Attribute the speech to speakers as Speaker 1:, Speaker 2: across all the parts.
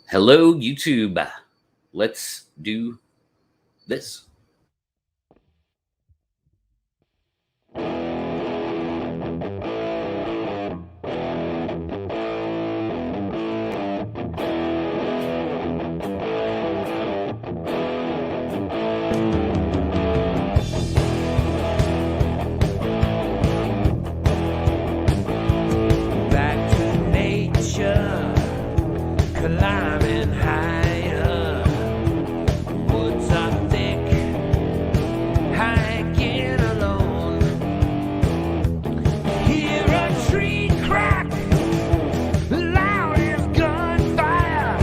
Speaker 1: Hello, YouTube. Let's do this.
Speaker 2: Back to nature, climbing higher. Woods are thick, hiking alone. Hear a tree crack, loud as gunfire.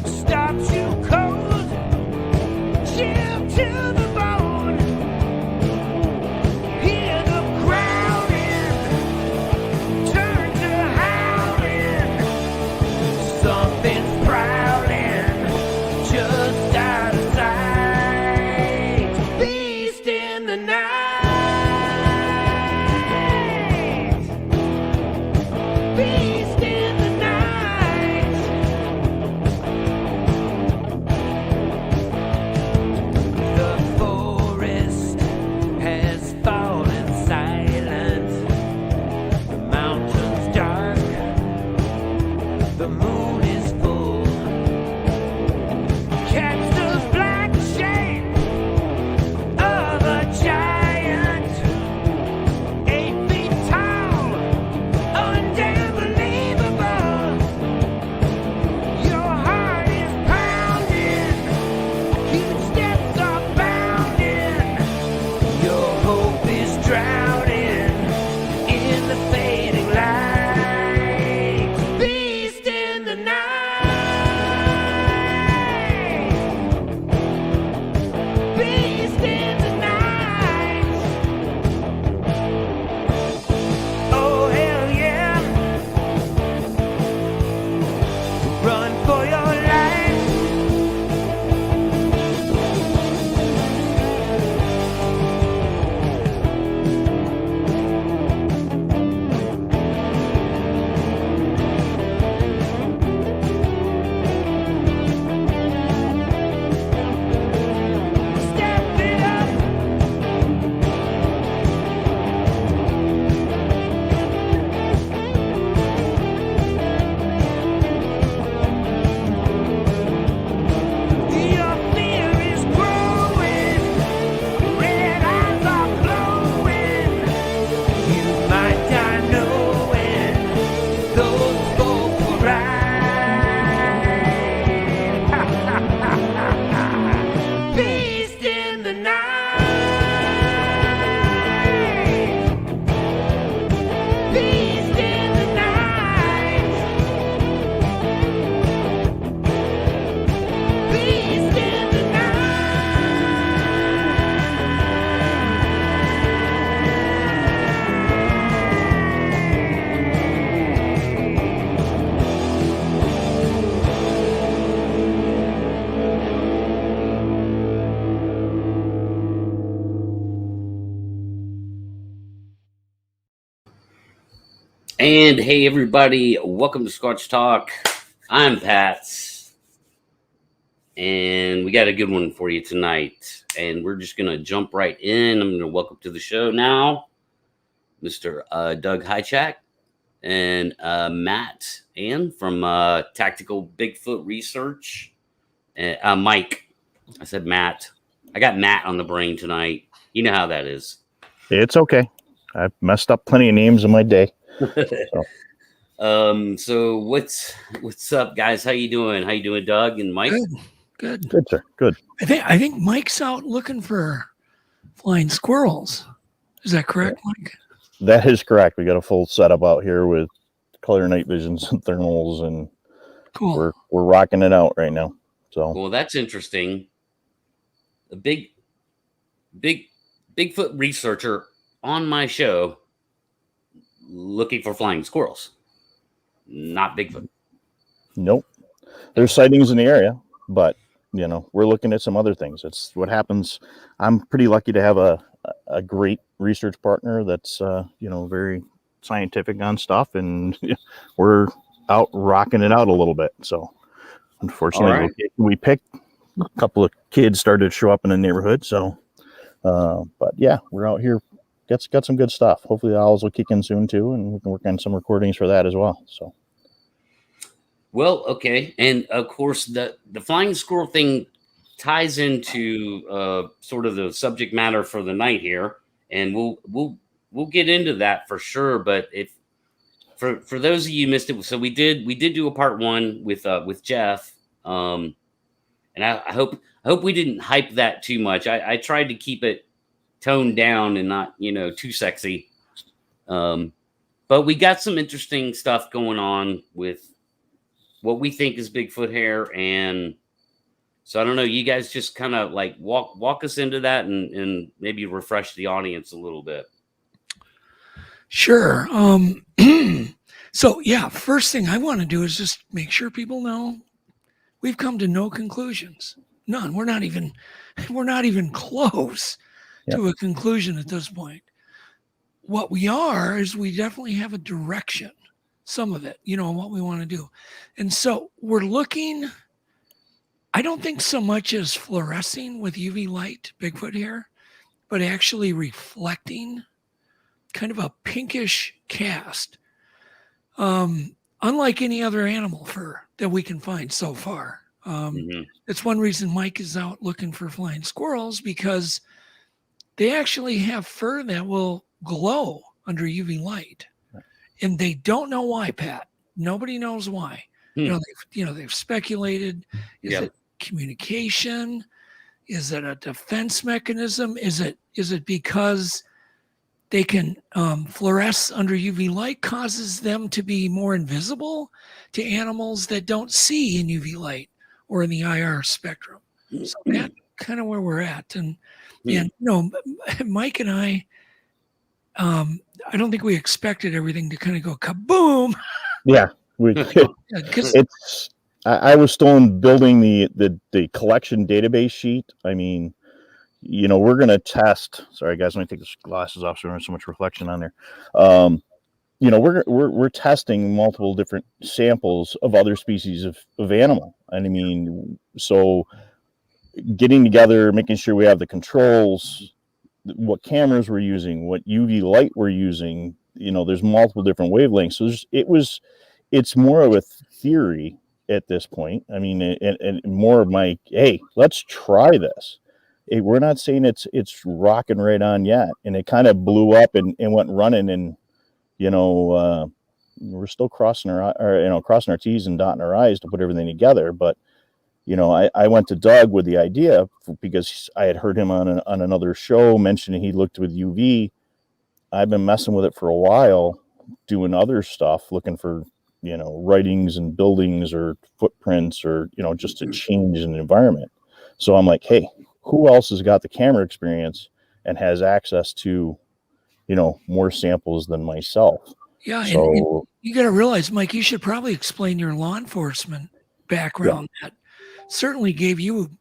Speaker 2: Stops you cold, chill to the bone. Hear the growling, turn to howling. Something's prowling just out of sight. Beast in the night. Beast in the night. The forest has fallen silent. The mountains dark. The moon is full. Catch the black shape of a giant, 8 feet tall, unbelievable. Your heart is pounding, huge steps are bounding. Your hope is drowning in the fading light. Beast in the night. Beast in the night. Oh, hell yeah. Run for your life. Step it up. Your fear is growing. Red eyes are glowing. You might die knowing those folk were right. Beast in the night. Beast in the night. Beast in the
Speaker 1: And hey, everybody, welcome to Scotch Talk. I'm Pat, and we got a good one for you tonight. And we're just going to jump right in. I'm going to welcome to the show now Mr. Doug Hajicek and Matt Ann from Tactical Bigfoot Research. Mike, I said Matt. I got Matt on the brain tonight. You know how that is.
Speaker 3: It's okay. I've messed up plenty of names in my day.
Speaker 1: So what's up, guys? How you doing? How you doing, Doug and Mike?
Speaker 4: Good.
Speaker 3: Good, sir. Good.
Speaker 4: I think Mike's out looking for flying squirrels. Is that correct, Mike?
Speaker 3: That is correct. We got a full setup out here with color night visions and thermals, and
Speaker 4: Cool.
Speaker 3: we're rocking it out right now. So
Speaker 1: Well, that's interesting. A Bigfoot researcher on my show looking for flying squirrels, not Bigfoot.
Speaker 3: nope. There's sightings in the area, but we're looking at some other things. It's what happens. I'm pretty lucky to have a great research partner that's very scientific on stuff, and we're out rocking it out a little bit. So Unfortunately,
Speaker 1: All
Speaker 3: the
Speaker 1: right.
Speaker 3: location we picked, a couple of kids started to show up in the neighborhood. So, but yeah, we're out here. Got some good stuff. Hopefully, the owls will kick in soon too, and we can work on some recordings for that as well. So,
Speaker 1: Well, okay, and of course the flying squirrel thing ties into sort of the subject matter for the night here, and we'll get into that for sure. But if for those of you who missed it, so we did do a part one with Jeff, and I hope we didn't hype that too much. I tried to keep it toned down and not too sexy. But we got some interesting stuff going on with what we think is Bigfoot hair, and so I don't know. You guys just kind of like walk us into that and maybe refresh the audience a little bit.
Speaker 4: Sure. So yeah, first thing I want to do is just make sure people know we've come to no conclusions. None. We're not even close to a conclusion at this point. What we are is we definitely have a direction, some of it, what we want to do. And so we're looking, I don't think so much as fluorescing with UV light Bigfoot hair, but actually reflecting kind of a pinkish cast. Unlike any other animal fur that we can find so far. It's one reason Mike is out looking for flying squirrels, because they actually have fur that will glow under UV light, and they don't know why, Pat. Nobody knows why. They've speculated. Is it communication? Is it a defense mechanism? Is it because they can fluoresce under UV light causes them to be more invisible to animals that don't see in UV light or in the IR spectrum? So that's kind of where we're at. And Mike and I don't think we expected everything to kind of go kaboom.
Speaker 3: Yeah, I was still in building the collection database sheet. I mean, we're going to test. Sorry, guys, let me take the glasses off so there's so much reflection on there. We're testing multiple different samples of other species of animal. And I mean, so getting together, making sure we have the controls, what cameras we're using, what UV light we're using. There's multiple different wavelengths. So it's more of a theory at this point. I mean, and more of my, hey, let's try this. We're not saying it's rocking right on yet, and it kind of blew up and went running, and we're still crossing our T's and dotting our I's to put everything together. But I went to Doug with the idea because I had heard him on another show mentioning he looked with UV. I've been messing with it for a while, doing other stuff, looking for writings and buildings or footprints or just to change in the environment. So I'm like, hey, who else has got the camera experience and has access to, more samples than myself?
Speaker 4: Yeah.
Speaker 3: So
Speaker 4: and you got to realize, Mike, you should probably explain your law enforcement background. That certainly gave you,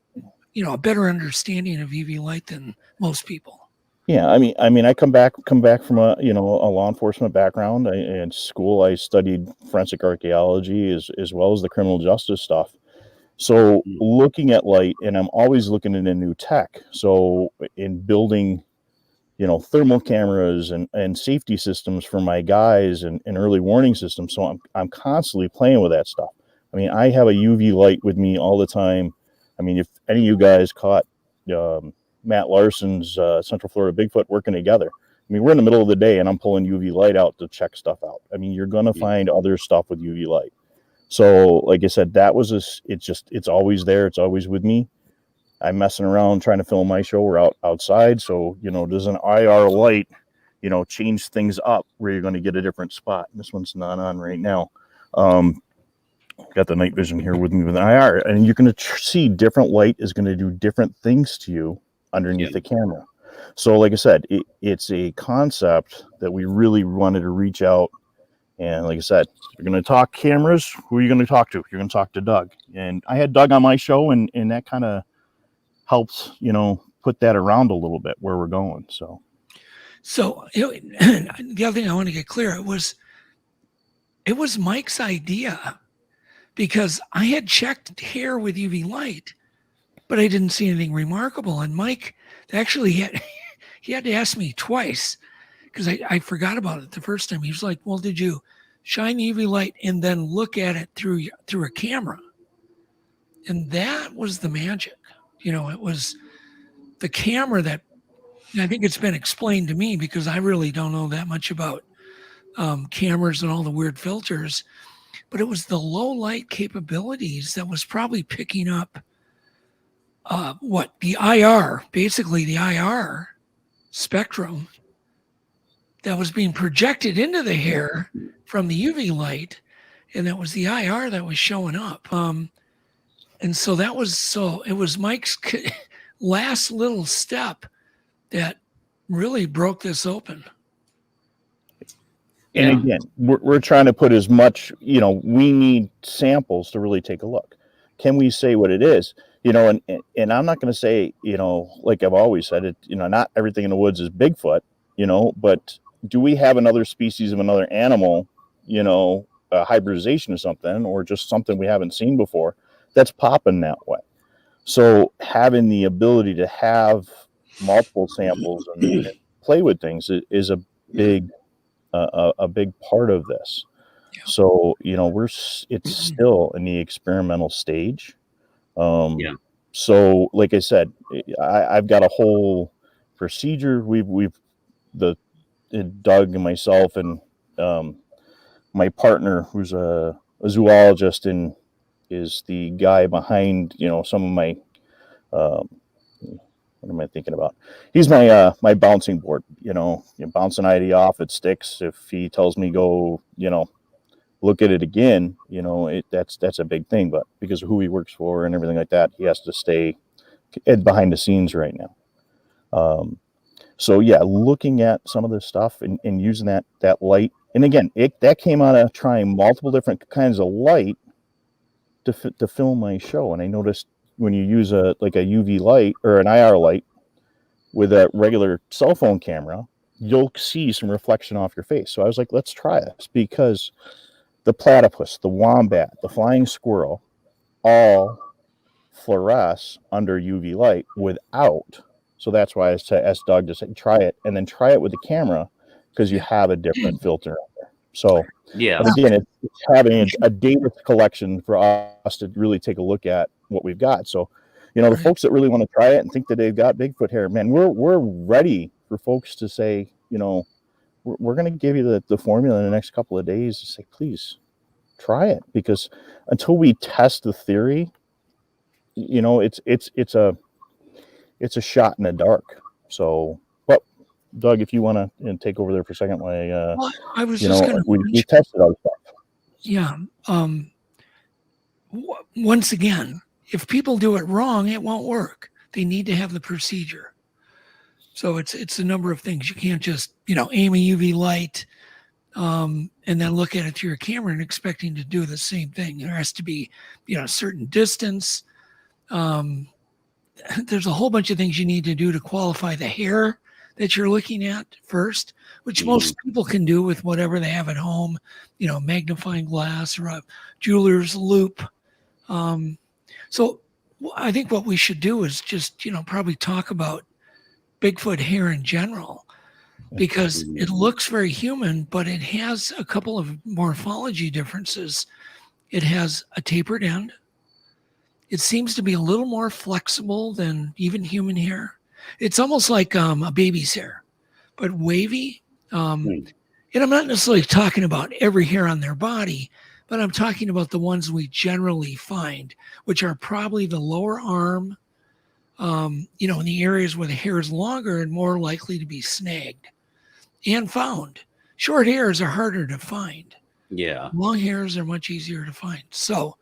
Speaker 4: a better understanding of UV light than most people.
Speaker 3: Yeah. I mean, I come back from a law enforcement background. In school, I studied forensic archaeology as well as the criminal justice stuff. So looking at light, and I'm always looking into new tech. So in building, thermal cameras and safety systems for my guys and early warning systems. So I'm constantly playing with that stuff. I mean, I have a UV light with me all the time. I mean, if any of you guys caught Matt Larson's Central Florida Bigfoot working together, I mean, we're in the middle of the day and I'm pulling UV light out to check stuff out. I mean, you're going to find other stuff with UV light. So, like I said, that was it's always there. It's always with me. I'm messing around trying to film my show. We're outside. So, does an IR light, change things up where you're going to get a different spot? This one's not on right now. Got the night vision here with me with an IR, and you're going to see different light is going to do different things to you underneath the camera. So, like I said, it's a concept that we really wanted to reach out. And like I said, you're going to talk cameras. Who are you going to talk to? You're going to talk to Doug. And I had Doug on my show, and that kind of helps, put that around a little bit where we're going. So the other thing I want to get clear, it was Mike's idea,
Speaker 4: because I had checked hair with UV light, but I didn't see anything remarkable. And Mike actually he had to ask me twice because I forgot about it the first time. He was like, well, did you shine UV light and then look at it through a camera? And that was the magic. It was the camera that, I think it's been explained to me because I really don't know that much about cameras and all the weird filters, but it was the low light capabilities that was probably picking up the IR, basically the IR spectrum that was being projected into the hair from the UV light, and that was the IR that was showing up. And so it was Mike's last little step that really broke this open.
Speaker 3: And again, we're trying to put as much, we need samples to really take a look. Can we say what it is? And I'm not going to say, like I've always said it, not everything in the woods is Bigfoot, but do we have another species of another animal, a hybridization or something, or just something we haven't seen before that's popping that way? So having the ability to have multiple samples and play with things is a big part of this. Yeah. So, it's still in the experimental stage. So like I said, I've got a whole procedure. Doug and myself and my partner, who's a zoologist and is the guy behind, some of my, what am I thinking about? He's my my bouncing board, bounce an ID off, it sticks. If he tells me go, look at it again, that's a big thing. But because of who he works for and everything like that, he has to stay behind the scenes right now. So yeah, looking at some of this stuff and using that light. And again, that came out of trying multiple different kinds of light to film my show. And I noticed when you use a UV light or an IR light with a regular cell phone camera, you'll see some reflection off your face. So I was like, let's try this, because the platypus, the wombat, the flying squirrel, all fluoresce under UV light without. So that's why I asked Doug to say, try it, and then try it with the camera, because you have a different filter out there. So
Speaker 1: yeah,
Speaker 3: again, it's having a data collection for us to really take a look at what we've got. So, the folks that really want to try it and think that they've got Bigfoot hair, man, we're ready for folks to say, we're going to give you the formula in the next couple of days to say, please try it, because until we test the theory, it's a shot in the dark. So, but Doug, if you want to take over there for a second,
Speaker 4: I was just going to.
Speaker 3: We tested all the stuff.
Speaker 4: Yeah. Once again, if people do it wrong, it won't work. They need to have the procedure. So it's a number of things. You can't just aim a UV light and then look at it through your camera and expecting to do the same thing. There has to be a certain distance. There's a whole bunch of things you need to do to qualify the hair that you're looking at first, which most people can do with whatever they have at home, magnifying glass or a jeweler's loop. So I think what we should do is just, probably talk about Bigfoot hair in general, because it looks very human, but it has a couple of morphology differences. It has a tapered end. It seems to be a little more flexible than even human hair. It's almost like a baby's hair, but wavy. And I'm not necessarily talking about every hair on their body, but I'm talking about the ones we generally find, which are probably the lower arm, in the areas where the hair is longer and more likely to be snagged and found. Short hairs are harder to find.
Speaker 1: Yeah.
Speaker 4: Long hairs are much easier to find. So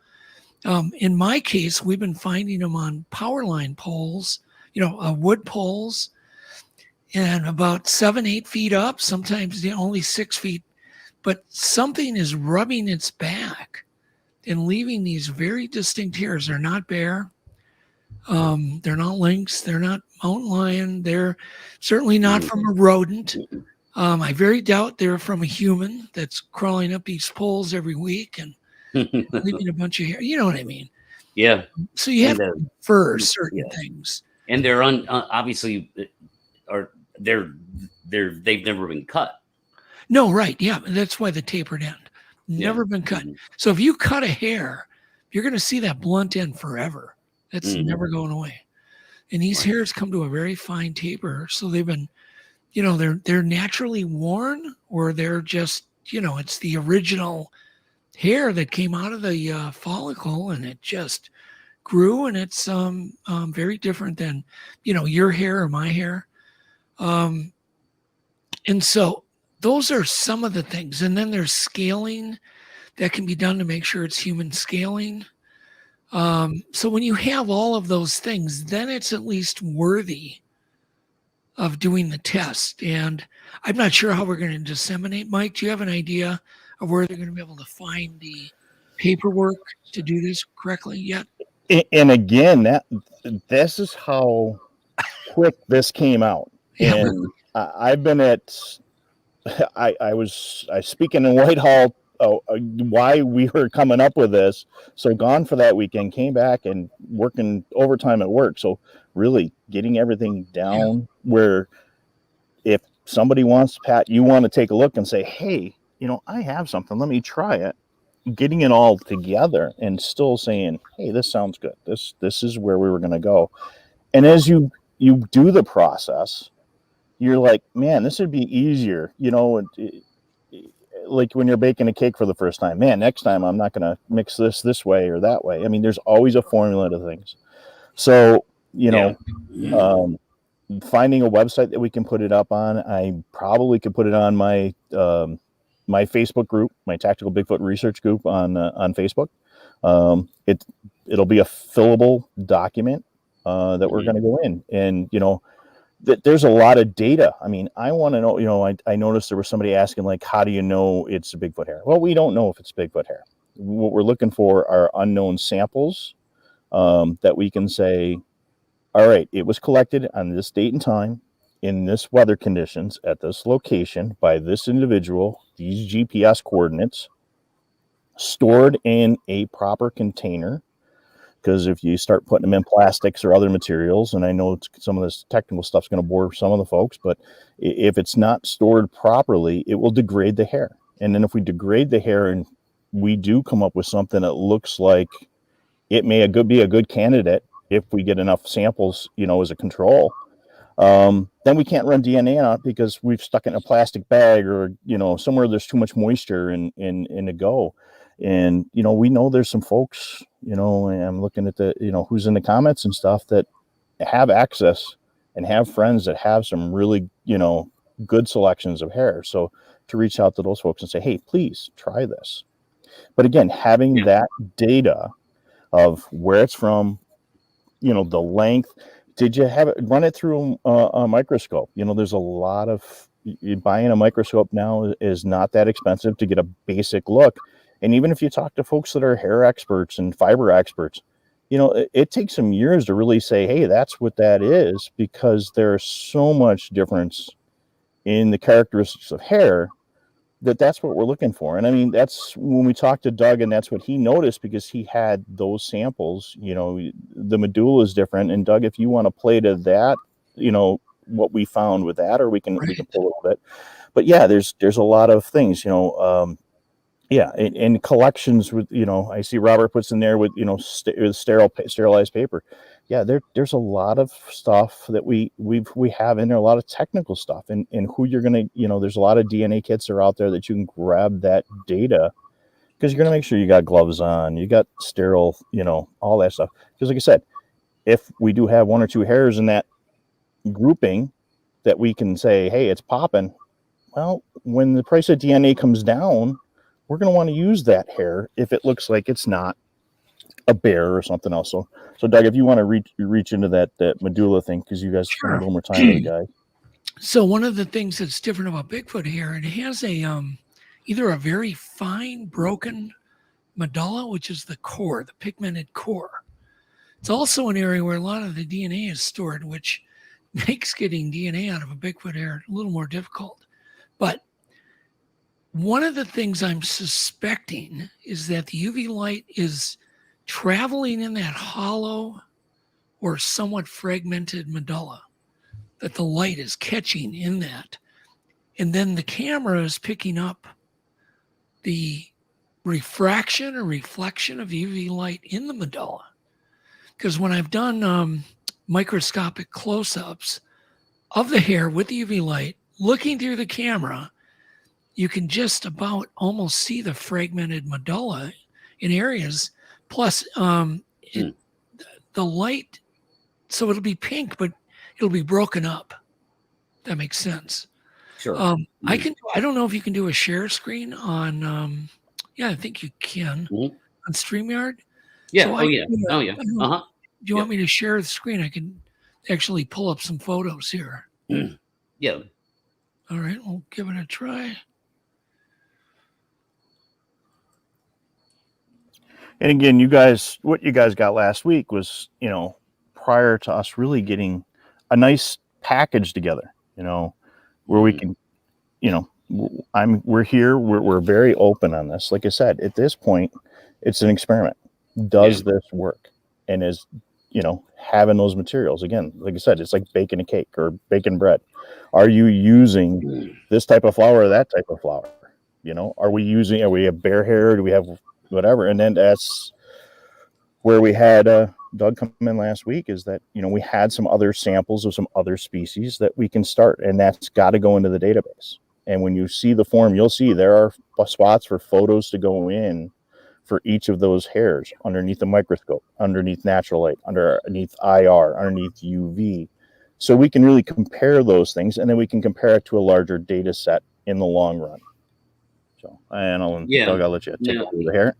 Speaker 4: in my case, we've been finding them on power line poles, wood poles, and about 7-8 feet up, sometimes only 6 feet. But something is rubbing its back and leaving these very distinct hairs. They're not bear. They're not lynx. They're not mountain lion. They're certainly not from a rodent. I very doubt they're from a human that's crawling up these poles every week and leaving a bunch of hair. You know what I mean?
Speaker 1: Yeah.
Speaker 4: So you have
Speaker 1: And,
Speaker 4: to infer certain
Speaker 1: yeah.
Speaker 4: things.
Speaker 1: And they're obviously, or they've never been cut.
Speaker 4: No, right. Yeah. That's why the tapered end.
Speaker 1: Yeah.
Speaker 4: Never been cut.
Speaker 1: Mhm.
Speaker 4: So if you cut a hair, you're going to see that blunt end forever. That's
Speaker 1: Mhm.
Speaker 4: never going away. And these
Speaker 1: Right.
Speaker 4: hairs come to a very fine taper. So they've been, they're naturally worn, or they're just, it's the original hair that came out of the follicle, and it just grew, and it's very different than, your hair or my hair. And so those are some of the things. And then there's scaling that can be done to make sure it's human scaling. So when you have all of those things, then it's at least worthy of doing the test. And I'm not sure how we're going to disseminate. Mike, do you have an idea of where they're going to be able to find the paperwork to do this correctly yet?
Speaker 3: And again, this is how quick this came out.
Speaker 4: Yeah.
Speaker 3: And I've been I was speaking in Whitehall why we were coming up with this. So gone for that weekend, came back and working overtime at work. So really getting everything down where if somebody wants, Pat, you want to take a look and say, hey, I have something, let me try it. Getting it all together and still saying, hey, this sounds good. This is where we were going to go. And as you do the process, you're like, man, this would be easier, like when you're baking a cake for the first time. Man, next time I'm not going to mix this way or that way. I mean, there's always a formula to things. So, finding a website that we can put it up on, I probably could put it on my my Facebook group, my Tactical Bigfoot Research group on Facebook. It'll be a fillable document that we're going to go in, and there's a lot of data. I mean, I want to know, I noticed there was somebody asking, like, how do you know it's a Bigfoot hair? Well, we don't know if it's Bigfoot hair. What we're looking for are unknown samples that we can say, all right, it was collected on this date and time in this weather conditions at this location by this individual, these GPS coordinates, stored in a proper container. Because if you start putting them in plastics or other materials, and I know some of this technical stuff is going to bore some of the folks, but if it's not stored properly, it will degrade the hair. And then if we degrade the hair and we do come up with something that looks like it may be a good candidate if we get enough samples, as a control, then we can't run DNA on it because we've stuck it in a plastic bag or, somewhere there's too much moisture in the go. And, we know there's some folks, and I'm looking at the, who's in the comments and stuff that have access and have friends that have some really, good selections of hair. So to reach out to those folks and say, hey, please try this. But again, having that data of where it's from, the length, did you have it run it through a microscope? There's a lot of buying a microscope now is not that expensive to get a basic look. And even if you talk to folks that are hair experts and fiber experts, it takes some years to really say, hey, that's what that is, because there's so much difference in the characteristics of hair that's what we're looking for. And I mean, that's when we talked to Doug, and that's what he noticed because he had those samples. The medulla is different. And Doug, if you want to play to that, what we found with that, or we can pull a little bit. But yeah, there's a lot of things, and collections with, I see Robert puts in there with, sterilized paper. Yeah, there's a lot of stuff that we have in there, a lot of technical stuff, and who you're going to, there's a lot of DNA kits that are out there that you can grab that data, because you're going to make sure you got gloves on, you got sterile, all that stuff. Because like I said, if we do have one or two hairs in that grouping that we can say, hey, it's popping. Well, when the price of DNA comes down, we're going to want to use that hair if it looks like it's not a bear or something else. So Doug, if you want to reach into that medulla thing, because you guys spend a little more time with the guy.
Speaker 4: So one of the things that's different about Bigfoot hair, it has a either a very fine broken medulla, which is the core, the pigmented core. It's also an area where a lot of the DNA is stored, which makes getting DNA out of a Bigfoot hair a little more difficult. But one of the things I'm suspecting is that the UV light is traveling in that hollow or somewhat fragmented medulla, that the light is catching in that. And then the camera is picking up the refraction or reflection of UV light in the medulla. Because when I've done microscopic close-ups of the hair with the UV light, looking through the camera, you can just about almost see the fragmented medulla in areas. Plus, the light, so it'll be pink, but it'll be broken up. That makes sense.
Speaker 1: Sure.
Speaker 4: I don't know if you can do a share screen on. Yeah, I think you can on StreamYard.
Speaker 1: Yeah.
Speaker 4: So
Speaker 1: Oh yeah.
Speaker 4: Do you want me to share the screen? I can actually pull up some photos here.
Speaker 1: Yeah.
Speaker 4: All right, we'll give it a try.
Speaker 3: And again, what you guys got last week was, prior to us really getting a nice package together, where we can, we're here, we're very open on this. Like I said, at this point, it's an experiment. Does this work? And is, having those materials, again, like I said, it's like baking a cake or baking bread. Are you using this type of flour or that type of flour? Are we a bare hair? Do we have whatever? And then that's where we had Doug come in last week, is that, we had some other samples of some other species that we can start, and that's got to go into the database. And when you see the form, you'll see there are spots for photos to go in for each of those hairs, underneath the microscope, underneath natural light, underneath IR, underneath UV. So we can really compare those things, and then we can compare it to a larger data set in the long run. So, and Doug, I'll let you take over the hair.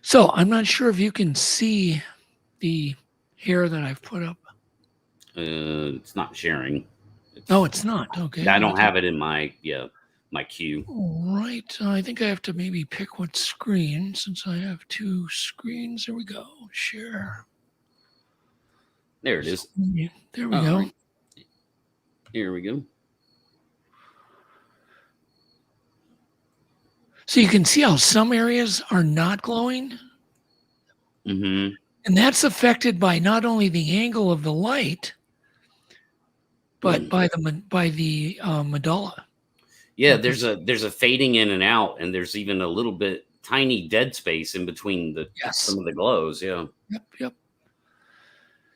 Speaker 4: So I'm not sure if you can see the hair that I've put up.
Speaker 1: It's not sharing.
Speaker 4: It's not. Okay.
Speaker 1: I don't have it in my queue.
Speaker 4: All right. I think I have to maybe pick what screen, since I have two screens. There we go. Share.
Speaker 1: There it is.
Speaker 4: There we go.
Speaker 1: Right. Here we go.
Speaker 4: So you can see how some areas are not glowing.
Speaker 1: Mm-hmm.
Speaker 4: And that's affected by not only the angle of the light, but by the medulla.
Speaker 1: Yeah, there's a fading in and out, and there's even a little bit tiny dead space in between some of the glows. Yeah.
Speaker 4: Yep.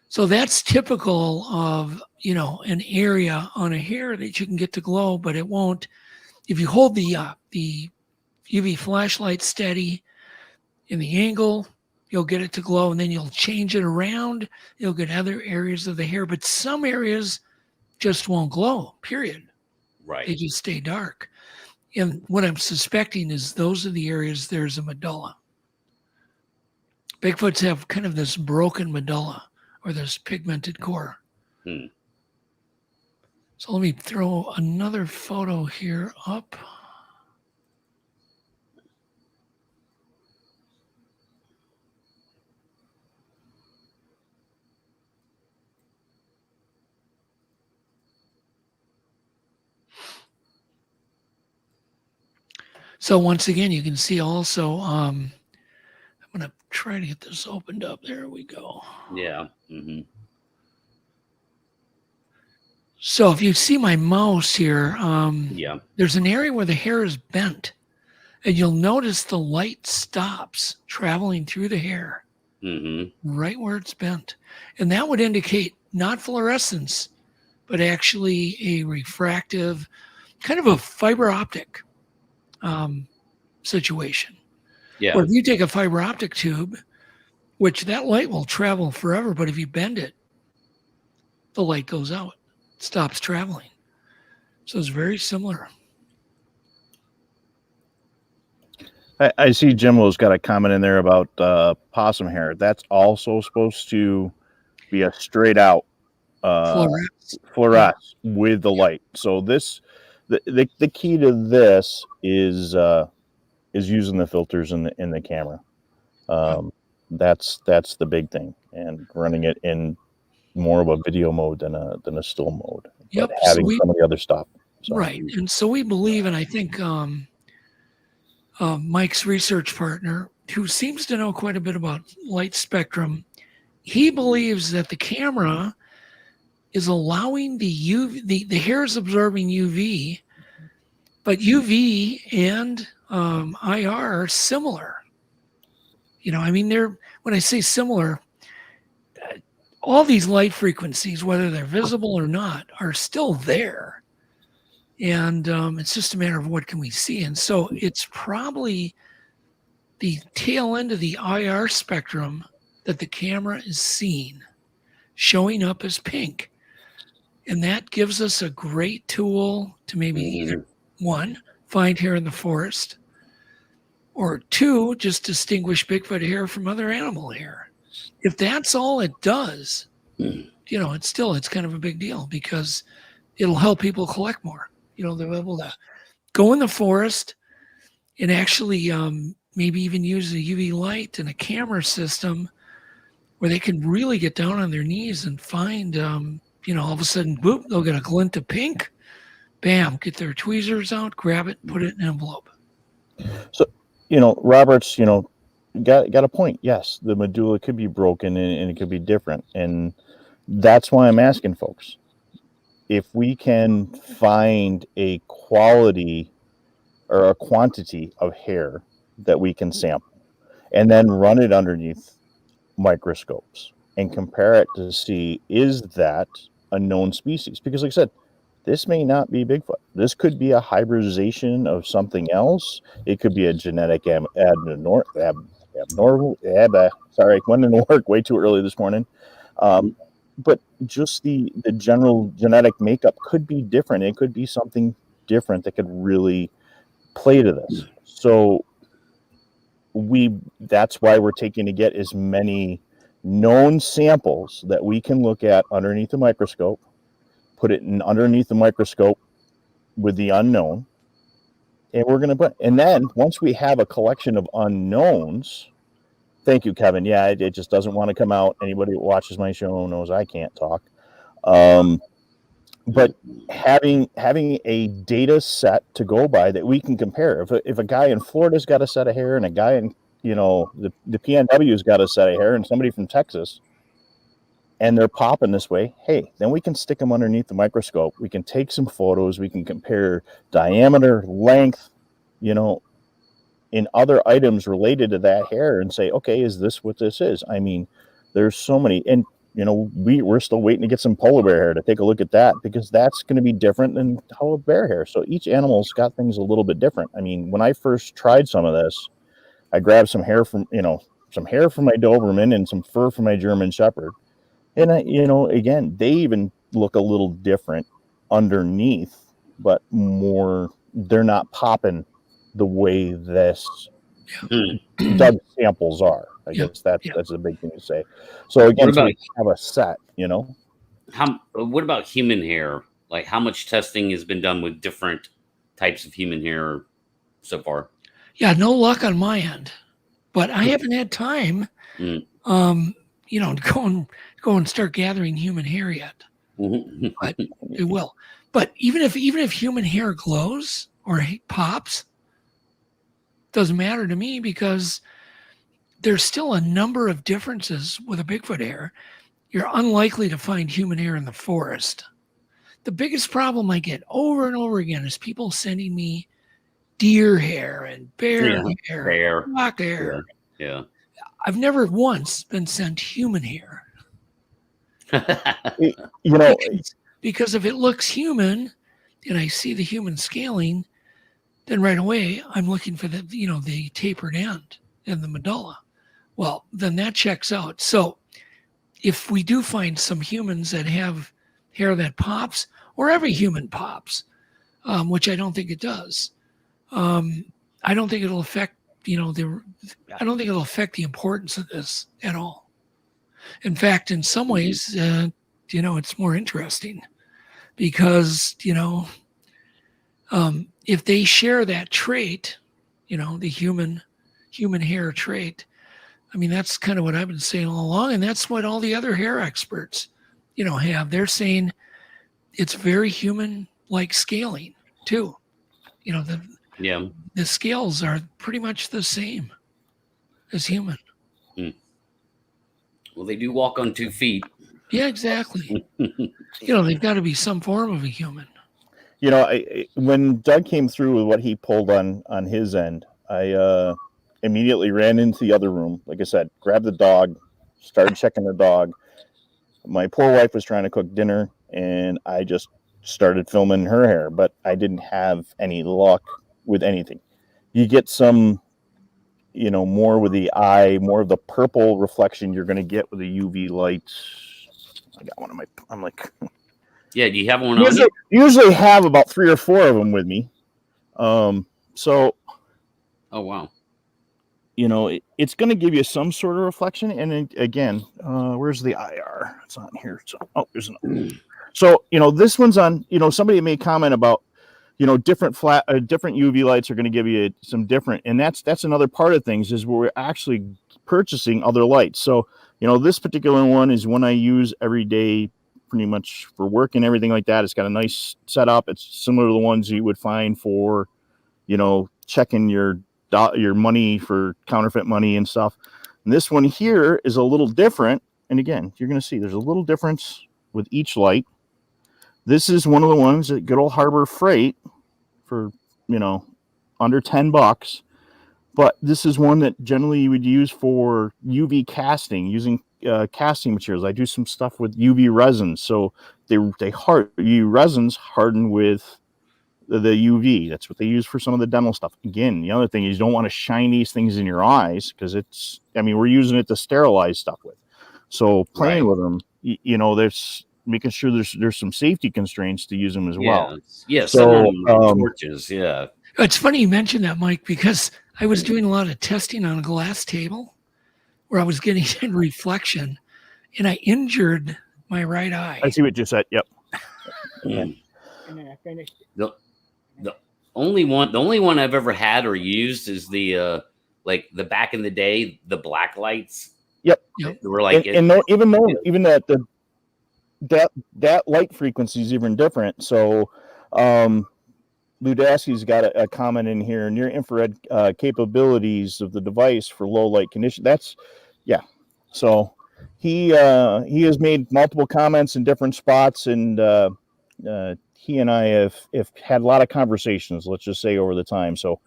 Speaker 4: So that's typical of, an area on a hair that you can get to glow, but it won't. If you hold the UV flashlight steady in the angle, you'll get it to glow, and then you'll change it around. You'll get other areas of the hair, but some areas just won't glow, period.
Speaker 1: Right.
Speaker 4: They just stay dark. And what I'm suspecting is those are the areas there's a medulla. Bigfoots have kind of this broken medulla or this pigmented core. So let me throw another photo here up. So once again, you can see also, I'm going to try to get this opened up. There we go.
Speaker 1: Yeah. Mm-hmm.
Speaker 4: So if you see my mouse here, there's an area where the hair is bent, and you'll notice the light stops traveling through the hair, right where it's bent. And that would indicate not fluorescence, but actually a refractive, kind of a fiber optic situation.
Speaker 1: Yeah.
Speaker 4: Or if you take a fiber optic tube, which that light will travel forever, but if you bend it, the light goes out, stops traveling. So it's very similar.
Speaker 3: I see Jimlo's got a comment in there about possum hair. That's also supposed to be a straight out fluoresce with the light. So the key to this is using the filters in the camera. That's the big thing, and running it in more of a video mode than a still mode.
Speaker 4: Yep.
Speaker 3: But having some of the other stuff. So.
Speaker 4: Right. And so we believe, and I think Mike's research partner, who seems to know quite a bit about light spectrum, he believes that the camera is allowing the hair is absorbing UV, but UV and IR are similar. I mean, when I say similar, all these light frequencies, whether they're visible or not, are still there. And it's just a matter of what can we see. And so it's probably the tail end of the IR spectrum that the camera is seeing, showing up as pink. And that gives us a great tool to maybe either, one, find hair in the forest, or two, just distinguish Bigfoot hair from other animal hair. If that's all it does, it's kind of a big deal because it'll help people collect more. They'll be able to go in the forest and actually maybe even use a UV light and a camera system where they can really get down on their knees and find, all of a sudden, boop, they'll get a glint of pink, bam, get their tweezers out, grab it, put it in an envelope.
Speaker 3: So, Robert's, got a point. Yes, the medulla could be broken and it could be different. And that's why I'm asking folks, if we can find a quality or a quantity of hair that we can sample and then run it underneath microscopes and compare it to see, is that a known species? Because like I said, this may not be Bigfoot. This could be a hybridization of something else. It could be a genetic abnormal. Sorry, went into work way too early this morning. But just the general genetic makeup could be different. It could be something different that could really play to this. So that's why we're taking to get as many known samples that we can look at underneath the microscope, put it in underneath the microscope with the unknown, and we're going to put, and then once we have a collection of unknowns, thank you, Kevin. Yeah, it just doesn't want to come out. Anybody that watches my show knows I can't talk. But having a data set to go by that we can compare. If a guy in Florida's got a set of hair and a guy in, the PNW's got a set of hair and somebody from Texas, and they're popping this way, hey, then we can stick them underneath the microscope. We can take some photos. We can compare diameter, length, in other items related to that hair and say, okay, is this what this is? I mean, there's so many. And, we're still waiting to get some polar bear hair to take a look at that, because that's going to be different than how a bear hair. So each animal's got things a little bit different. I mean, when I first tried some of this, I grabbed some hair from my Doberman and some fur from my German Shepherd. And, again, they even look a little different underneath, but more, they're not popping the way this Doug samples are. I guess that's a big thing to say. So again, we have a set,
Speaker 1: What about human hair? Like, how much testing has been done with different types of human hair so far?
Speaker 4: Yeah, no luck on my end, but I haven't had time, to go and start gathering human hair yet. But it will. But even if human hair glows or pops, doesn't matter to me, because there's still a number of differences with a Bigfoot hair. You're unlikely to find human hair in the forest. The biggest problem I get over and over again is people sending me deer hair and bear hair, rock hair.
Speaker 1: Yeah.
Speaker 4: I've never once been sent human hair. Because if it looks human and I see the human scaling, then right away I'm looking for the tapered end and the medulla. Well, then that checks out. So if we do find some humans that have hair that pops, or every human pops, which I don't think it does, I don't think it'll affect, I don't think it'll affect the importance of this at all. In fact, in some ways, it's more interesting because, if they share that trait, the human hair trait, I mean, that's kind of what I've been saying all along. And that's what all the other hair experts, have. They're saying it's very human-like scaling too.
Speaker 1: Yeah.
Speaker 4: The scales are pretty much the same as human.
Speaker 1: Well, they do walk on 2 feet.
Speaker 4: Yeah, exactly. They've got to be some form of a human.
Speaker 3: When Doug came through with what he pulled on his end, I immediately ran into the other room. Like I said, grabbed the dog, started checking the dog. My poor wife was trying to cook dinner, and I just started filming her hair, but I didn't have any luck with anything. You get some, more with the eye, more of the purple reflection you're going to get with the UV lights. I got one of I'm like,
Speaker 1: Yeah, do you have one on you?
Speaker 3: Usually have about 3 or 4 of them with me. So,
Speaker 1: Oh, wow.
Speaker 3: it's going to give you some sort of reflection. And then, again, where's the IR? It's on here. So, there's no. So, this one's on, somebody made comment about, different UV lights are going to give you some different, and that's another part of things is where we're actually purchasing other lights. So, this particular one is one I use every day, pretty much for work and everything like that. It's got a nice setup. It's similar to the ones you would find for, checking your money for counterfeit money and stuff. And this one here is a little different. And again, you're going to see there's a little difference with each light. This is one of the ones at good old Harbor Freight for, under $10. But this is one that generally you would use for UV casting, using casting materials. I do some stuff with UV resins. So UV resins harden with the UV. That's what they use for some of the dental stuff. Again, the other thing is you don't want to shine these things in your eyes because we're using it to sterilize stuff with. So playing with them, there's making sure there's some safety constraints to use them as well.
Speaker 1: Yeah,
Speaker 3: so
Speaker 1: torches, yeah.
Speaker 4: It's funny you mentioned that, Mike, because I was doing a lot of testing on a glass table where I was getting in reflection, and I injured my right eye.
Speaker 3: I see what you said. Yep.
Speaker 1: And then I finished. The only one I've ever had or used is the the back in the day, the black lights.
Speaker 3: Yep.
Speaker 1: They were like
Speaker 3: even that light frequency is even different. So Ludaski's got a comment in here, near infrared capabilities of the device for low light conditions. So he has made multiple comments in different spots, and he and I have had a lot of conversations, let's just say, over the time. So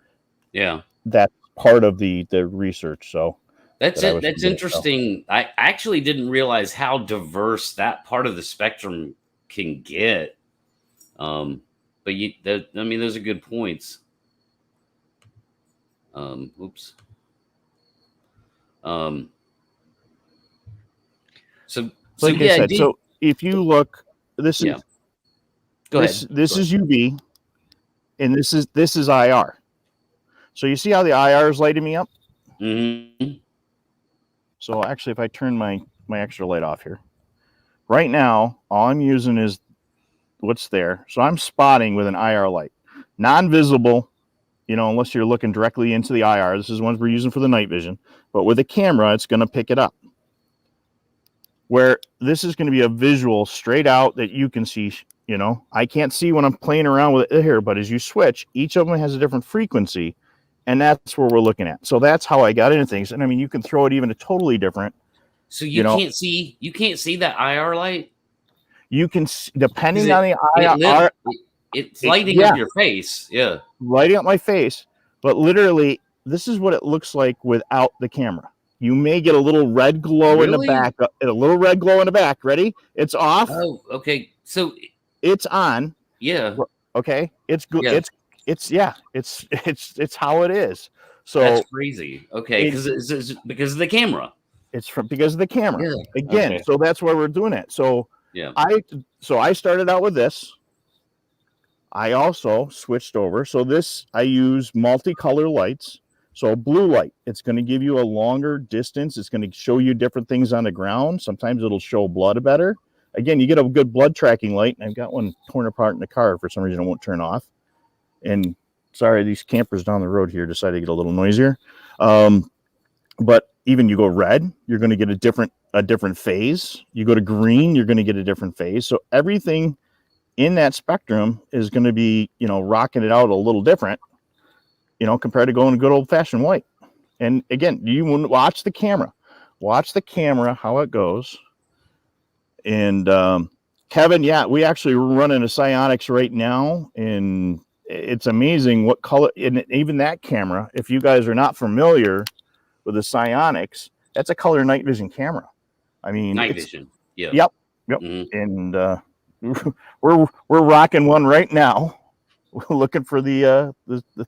Speaker 1: yeah,
Speaker 3: that's part of the research. So
Speaker 1: that's interesting. So I actually didn't realize how diverse that part of the spectrum can get. But those are good points. Oops. So
Speaker 3: if you look, this is this is UV, and this is IR. So you see how the IR is lighting me up?
Speaker 1: Mm-hmm.
Speaker 3: So actually, if I turn my extra light off here, right now, all I'm using is what's there. So I'm spotting with an IR light, non-visible, unless you're looking directly into the IR. This is ones we're using for the night vision, but with a camera, it's going to pick it up. Where this is going to be a visual straight out that you can see, I can't see when I'm playing around with it here, but as you switch, each of them has a different frequency, and that's where we're looking at. So that's how I got into things. And you can throw it even a totally different.
Speaker 1: So you can't see that IR light?
Speaker 3: You can, depending on the IR,
Speaker 1: it's lighting up your face. Yeah.
Speaker 3: Lighting up my face. But literally, this is what it looks like without the camera. You may get a little red glow in the back. A little red glow in the back. Ready? It's off.
Speaker 1: Oh, okay. So
Speaker 3: it's on.
Speaker 1: Yeah.
Speaker 3: Okay. It's good. Yeah. It's how it is. So
Speaker 1: that's crazy. Okay, because it's because of the camera.
Speaker 3: It's because of the camera.
Speaker 1: Yeah.
Speaker 3: Again, okay. So that's why we're doing it. So
Speaker 1: yeah.
Speaker 3: I started out with this. I also switched over. So this I use multicolor lights. So blue light, it's going to give you a longer distance. It's going to show you different things on the ground. Sometimes it'll show blood better. Again, you get a good blood tracking light. And I've got one torn apart in the car. For some reason, it won't turn off. And sorry, these campers down the road here decided to get a little noisier. But even you go red, you're going to get a different phase. You go to green, you're going to get a different phase. So everything in that spectrum is going to be, rocking it out a little different. compared to going good old fashioned white. And again, you watch the camera, how it goes. And Kevin, yeah, we actually running a Psionics right now, and it's amazing what color. And even that camera, if you guys are not familiar with the Psionics, that's a color night vision camera. I mean,
Speaker 1: night vision. Yeah.
Speaker 3: Yep. And we're rocking one right now. We're looking for the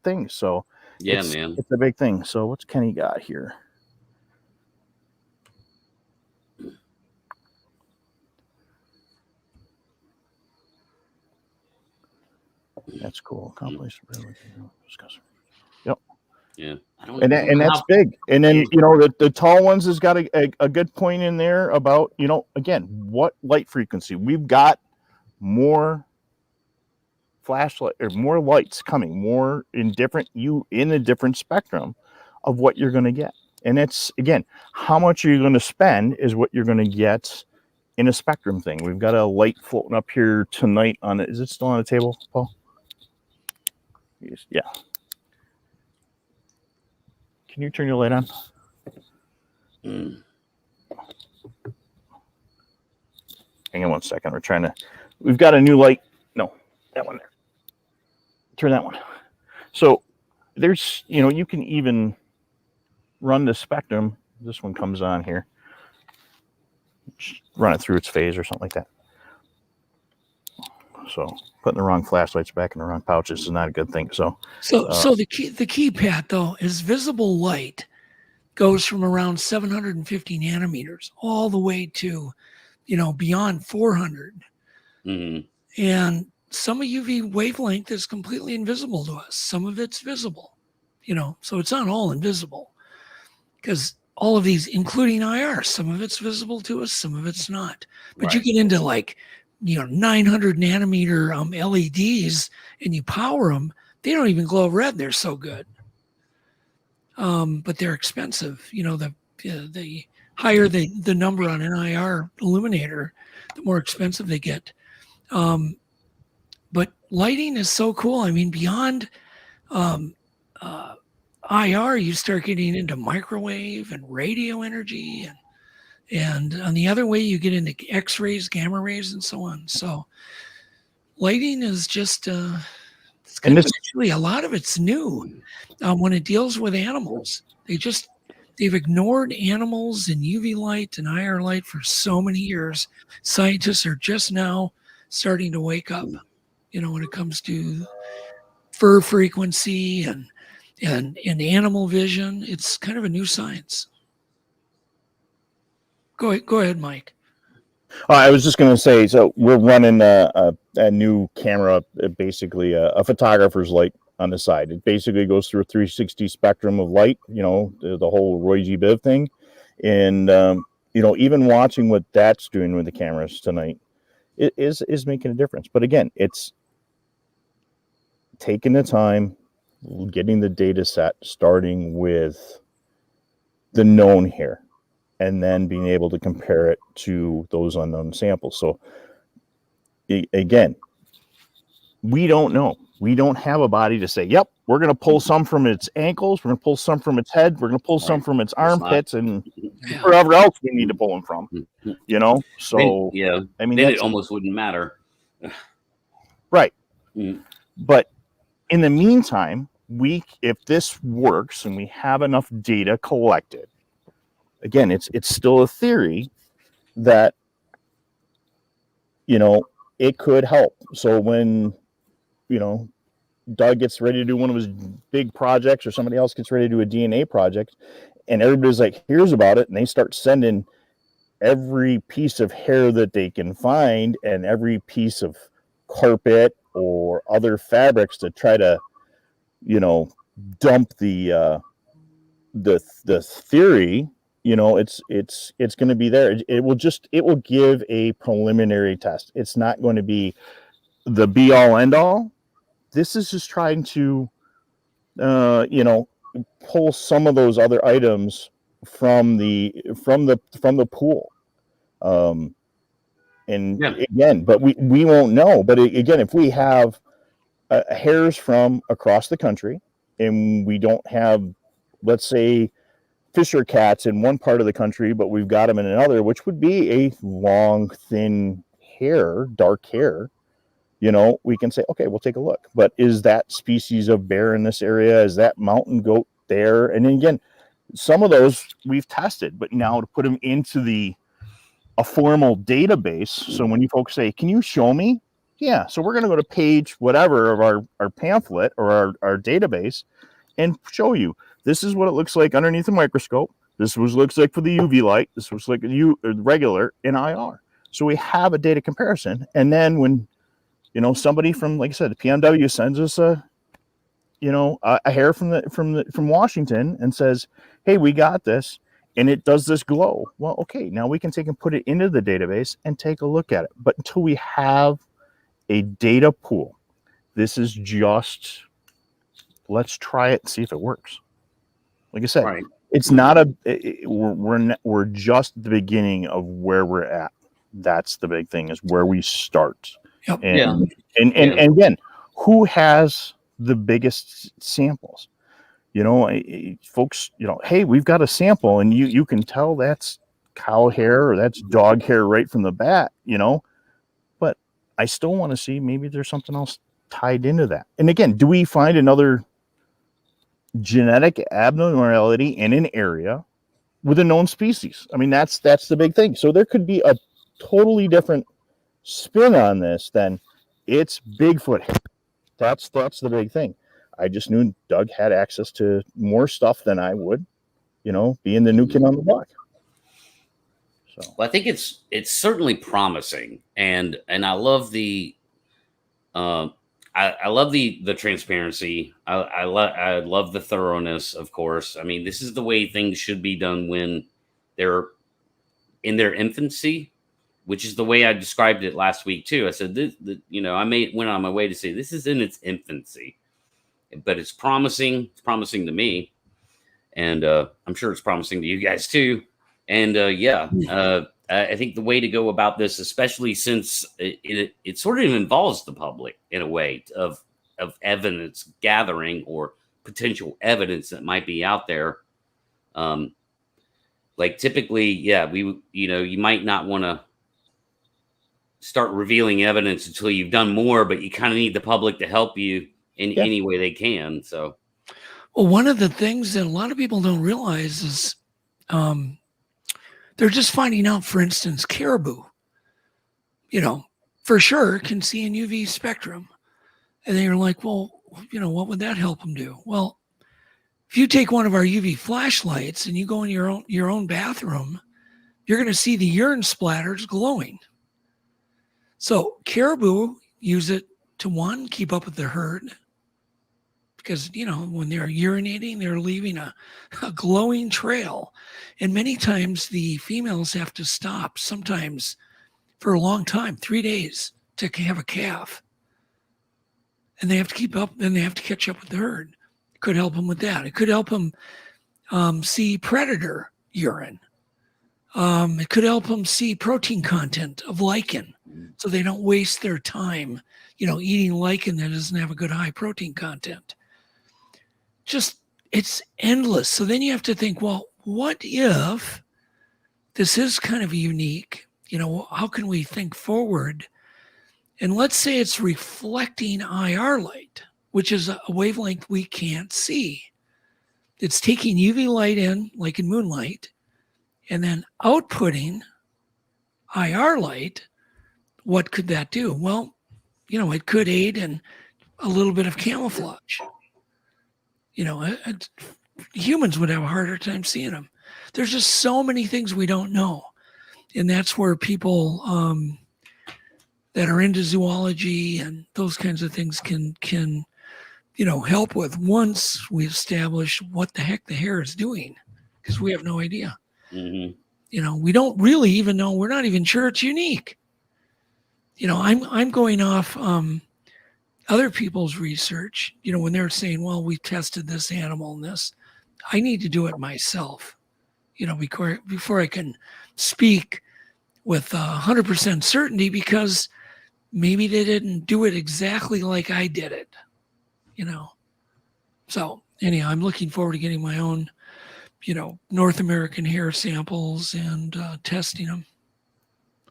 Speaker 3: thing. So
Speaker 1: yeah, man,
Speaker 3: it's a big thing. So what's Kenny got here? That's cool. Yep.
Speaker 1: Yeah.
Speaker 3: And that's big. And then the tall ones has got a good point in there about again, what light frequency. We've got more flashlight or more lights coming, more in a different spectrum of what you're going to get. And it's, again, how much you're going to spend is what you're going to get in a spectrum thing. We've got a light floating up here tonight on it. Is it still on the table, Paul? Yeah. Can you turn your light on? Hang on one second. We've got a new light. No, that one there. Turn that one. So there's, you can even run the spectrum. This one comes on here. Just run it through its phase or something like that. So putting the wrong flashlights back in the wrong pouches is not a good thing. So
Speaker 4: the key, Pat, though, is visible light goes from around 750 nanometers all the way to, beyond 400.
Speaker 1: Mm-hmm.
Speaker 4: And some of UV wavelength is completely invisible to us. Some of it's visible, so it's not all invisible, because all of these, including IR, some of it's visible to us, some of it's not. But
Speaker 1: Right.
Speaker 4: you get into 900 nanometer LEDs and you power them, they don't even glow red. They're so good. But they're expensive. The higher the number on an IR illuminator, the more expensive they get. But lighting is so cool. I mean, beyond IR, you start getting into microwave and radio energy, and on the other way, you get into X-rays, gamma rays, and so on. So lighting is just actually a lot of it's new when it deals with animals. They've ignored animals and UV light and IR light for so many years. Scientists are just now starting to wake up, when it comes to fur frequency and animal vision. It's kind of a new science. Go ahead, Mike.
Speaker 3: I was just going to say, so we're running a new camera, basically a photographer's light on the side. It basically goes through a 360 spectrum of light, the whole Roy G. Biv thing. And, even watching what that's doing with the cameras tonight is making a difference. But again, it's taking the time, getting the data set, starting with the known here, and then being able to compare it to those unknown samples. So again, we don't know. We don't have a body to say, yep, we're going to pull some from its ankles, we're going to pull some from its head, we're going to pull some from its armpits, and wherever else we need to pull them from, So,
Speaker 1: I mean, then it almost wouldn't matter.
Speaker 3: Right. But in the meantime, if this works and we have enough data collected, again, it's still a theory that, it could help. So when, Doug gets ready to do one of his big projects, or somebody else gets ready to do a DNA project, and everybody's like, here's about it, and they start sending every piece of hair that they can find and every piece of carpet or other fabrics to try to, dump the theory, it's going to be there. It will give a preliminary test. It's not going to be the be all end all. This is just trying to, pull some of those other items from the pool. Again, but we won't know. But again, if we have hairs from across the country and we don't have, let's say, Fisher cats in one part of the country, but we've got them in another, which would be a long, thin hair, dark hair, we can say, okay, we'll take a look. But is that species of bear in this area? Is that mountain goat there? And then again, some of those we've tested, but now to put them into a formal database. So when you folks say, can you show me? Yeah. So we're going to go to page whatever of our pamphlet or our database and show you. This is what it looks like underneath a microscope. This was looks like for the UV light. This was like regular in IR. So we have a data comparison. And then when somebody from, like I said, the PMW sends us a hair from Washington and says, hey, we got this, and it does this glow. Well, okay, now we can take and put it into the database and take a look at it. But until we have a data pool, this is just, let's try it and see if it works. Like I said,
Speaker 1: Right.
Speaker 3: It's not we're just the beginning of where we're at. That's the big thing, is where we start.
Speaker 4: Yep.
Speaker 3: And again, who has the biggest samples? Folks, hey, we've got a sample, and you can tell that's cow hair or that's dog hair right from the bat, but I still want to see maybe there's something else tied into that. And again, do we find another genetic abnormality in an area with a known species? I mean, that's the big thing. So there could be a totally different spin on this than it's Bigfoot. That's the big thing. I just knew Doug had access to more stuff than I would, being the new kid on the block. So
Speaker 1: well, I think it's certainly promising, and I love the I love the transparency. I love the thoroughness, of course. I mean, this is the way things should be done when they're in their infancy, which is the way I described it last week too. I said, I went on my way to say this is in its infancy, but it's promising. It's promising to me, and I'm sure it's promising to you guys too. And I think the way to go about this, especially since it sort of involves the public in a way of evidence gathering or potential evidence that might be out there. Like typically, you might not want to start revealing evidence until you've done more, but you kind of need the public to help you in any way they can. So,
Speaker 4: well, one of the things that a lot of people don't realize is they're just finding out, for instance, caribou, for sure can see in UV spectrum. And then you're like, well, what would that help them do? Well, if you take one of our UV flashlights and you go in your own bathroom, you're going to see the urine splatters glowing. So caribou use it to, keep up with the herd, because, when they're urinating, they're leaving a glowing trail. And many times the females have to stop, sometimes for a long time, 3 days, to have a calf. And they have to keep up, and they have to catch up with the herd. It could help them with that. It could help them see predator urine. It could help them see protein content of lichen, so they don't waste their time, eating lichen that doesn't have a good high protein content. Just, it's endless. So then you have to think, well, what if this is kind of unique? How can we think forward? And let's say it's reflecting IR light, which is a wavelength we can't see. It's taking UV light in, like in moonlight, and then outputting IR light. What could that do? Well, it could aid in a little bit of camouflage. Humans would have a harder time seeing them. There's just so many things we don't know. And that's where people that are into zoology and those kinds of things can help with, once we establish what the heck the hair is doing, because we have no idea. Mm-hmm. We don't really even know. We're not even sure it's unique. I'm going off other people's research, when they're saying, well, we tested this animal and this, I need to do it myself, before I can speak with 100% certainty, because maybe they didn't do it exactly like I did it, So anyhow, I'm looking forward to getting my own, North American hair samples and testing them,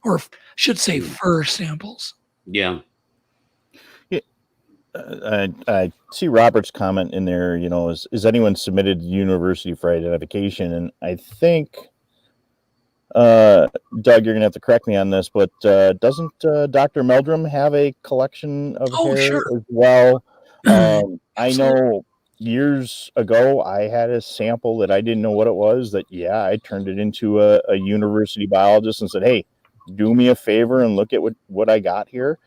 Speaker 4: or should say fur samples.
Speaker 1: Yeah.
Speaker 3: I see Robert's comment in there, is anyone submitted to the university for identification? And I think, Doug, you're going to have to correct me on this, but doesn't Dr. Meldrum have a collection of hair
Speaker 4: Sure.
Speaker 3: as well? I
Speaker 4: Absolutely.
Speaker 3: know years ago I had a sample that I didn't know what it was, I turned it into a university biologist and said, hey, do me a favor and look at what I got here.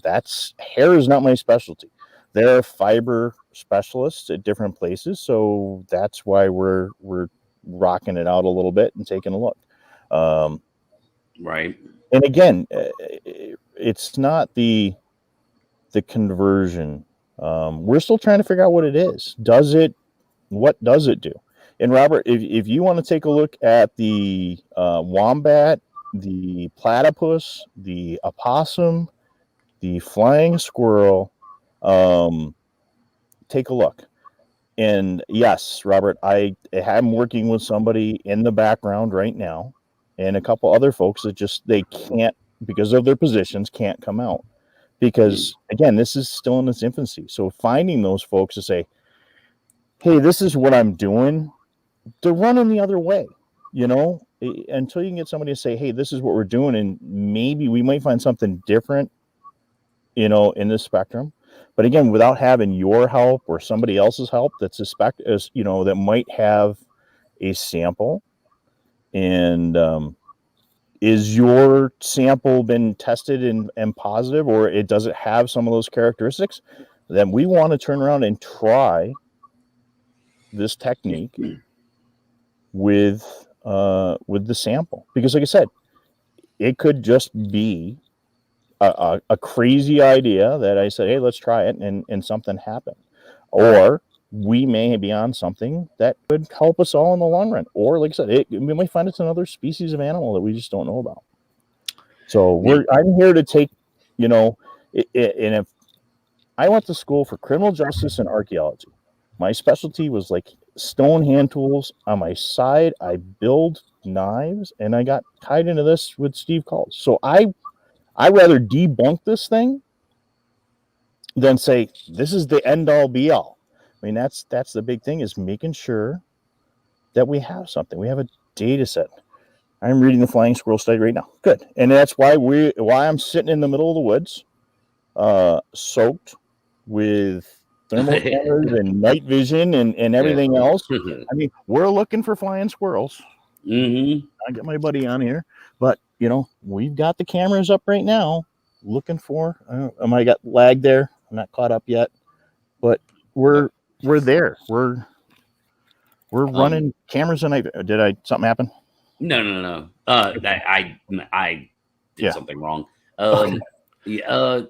Speaker 3: That's hair is not my specialty. There are fiber specialists at different places, so that's why we're rocking it out a little bit and taking a look.
Speaker 1: Right.
Speaker 3: And again, it's not the conversion. We're still trying to figure out what it is. What does it do? And Robert, if you want to take a look at the wombat, the platypus, the opossum, the flying squirrel, take a look. And yes, Robert, I am working with somebody in the background right now, and a couple other folks that they can't, because of their positions, can't come out. Because again, this is still in its infancy. So finding those folks to say, hey, this is what I'm doing, they're running the other way, until you can get somebody to say, hey, this is what we're doing, and maybe we might find something different, in this spectrum. But again, without having your help or somebody else's help that might have a sample, and is your sample been tested and positive, or does it have some of those characteristics? Then we want to turn around and try this technique with the sample, because like I said, it could just be a crazy idea that I said, hey, let's try it, and something happened. Or we may be on something that could help us all in the long run. Or like I said, we might find it's another species of animal that we just don't know about. So I'm here to take, and if I went to school for criminal justice and archaeology, my specialty was like stone hand tools. On my side, I build knives, and I got tied into this with Steve Calls. So I'd rather debunk this thing than say this is the end all be all. I mean, that's the big thing, is making sure that we have something. We have a data set. I'm reading the flying squirrel study right now. Good. And that's why I'm sitting in the middle of the woods, soaked with thermal cameras and night vision and everything else. I mean, we're looking for flying squirrels.
Speaker 1: Mm-hmm.
Speaker 3: I got my buddy on here, but we've got the cameras up right now looking for, I might got lag there. I'm not caught up yet, but we're there. We're running cameras tonight. Did something happen?
Speaker 1: No. I did something wrong.
Speaker 3: Okay.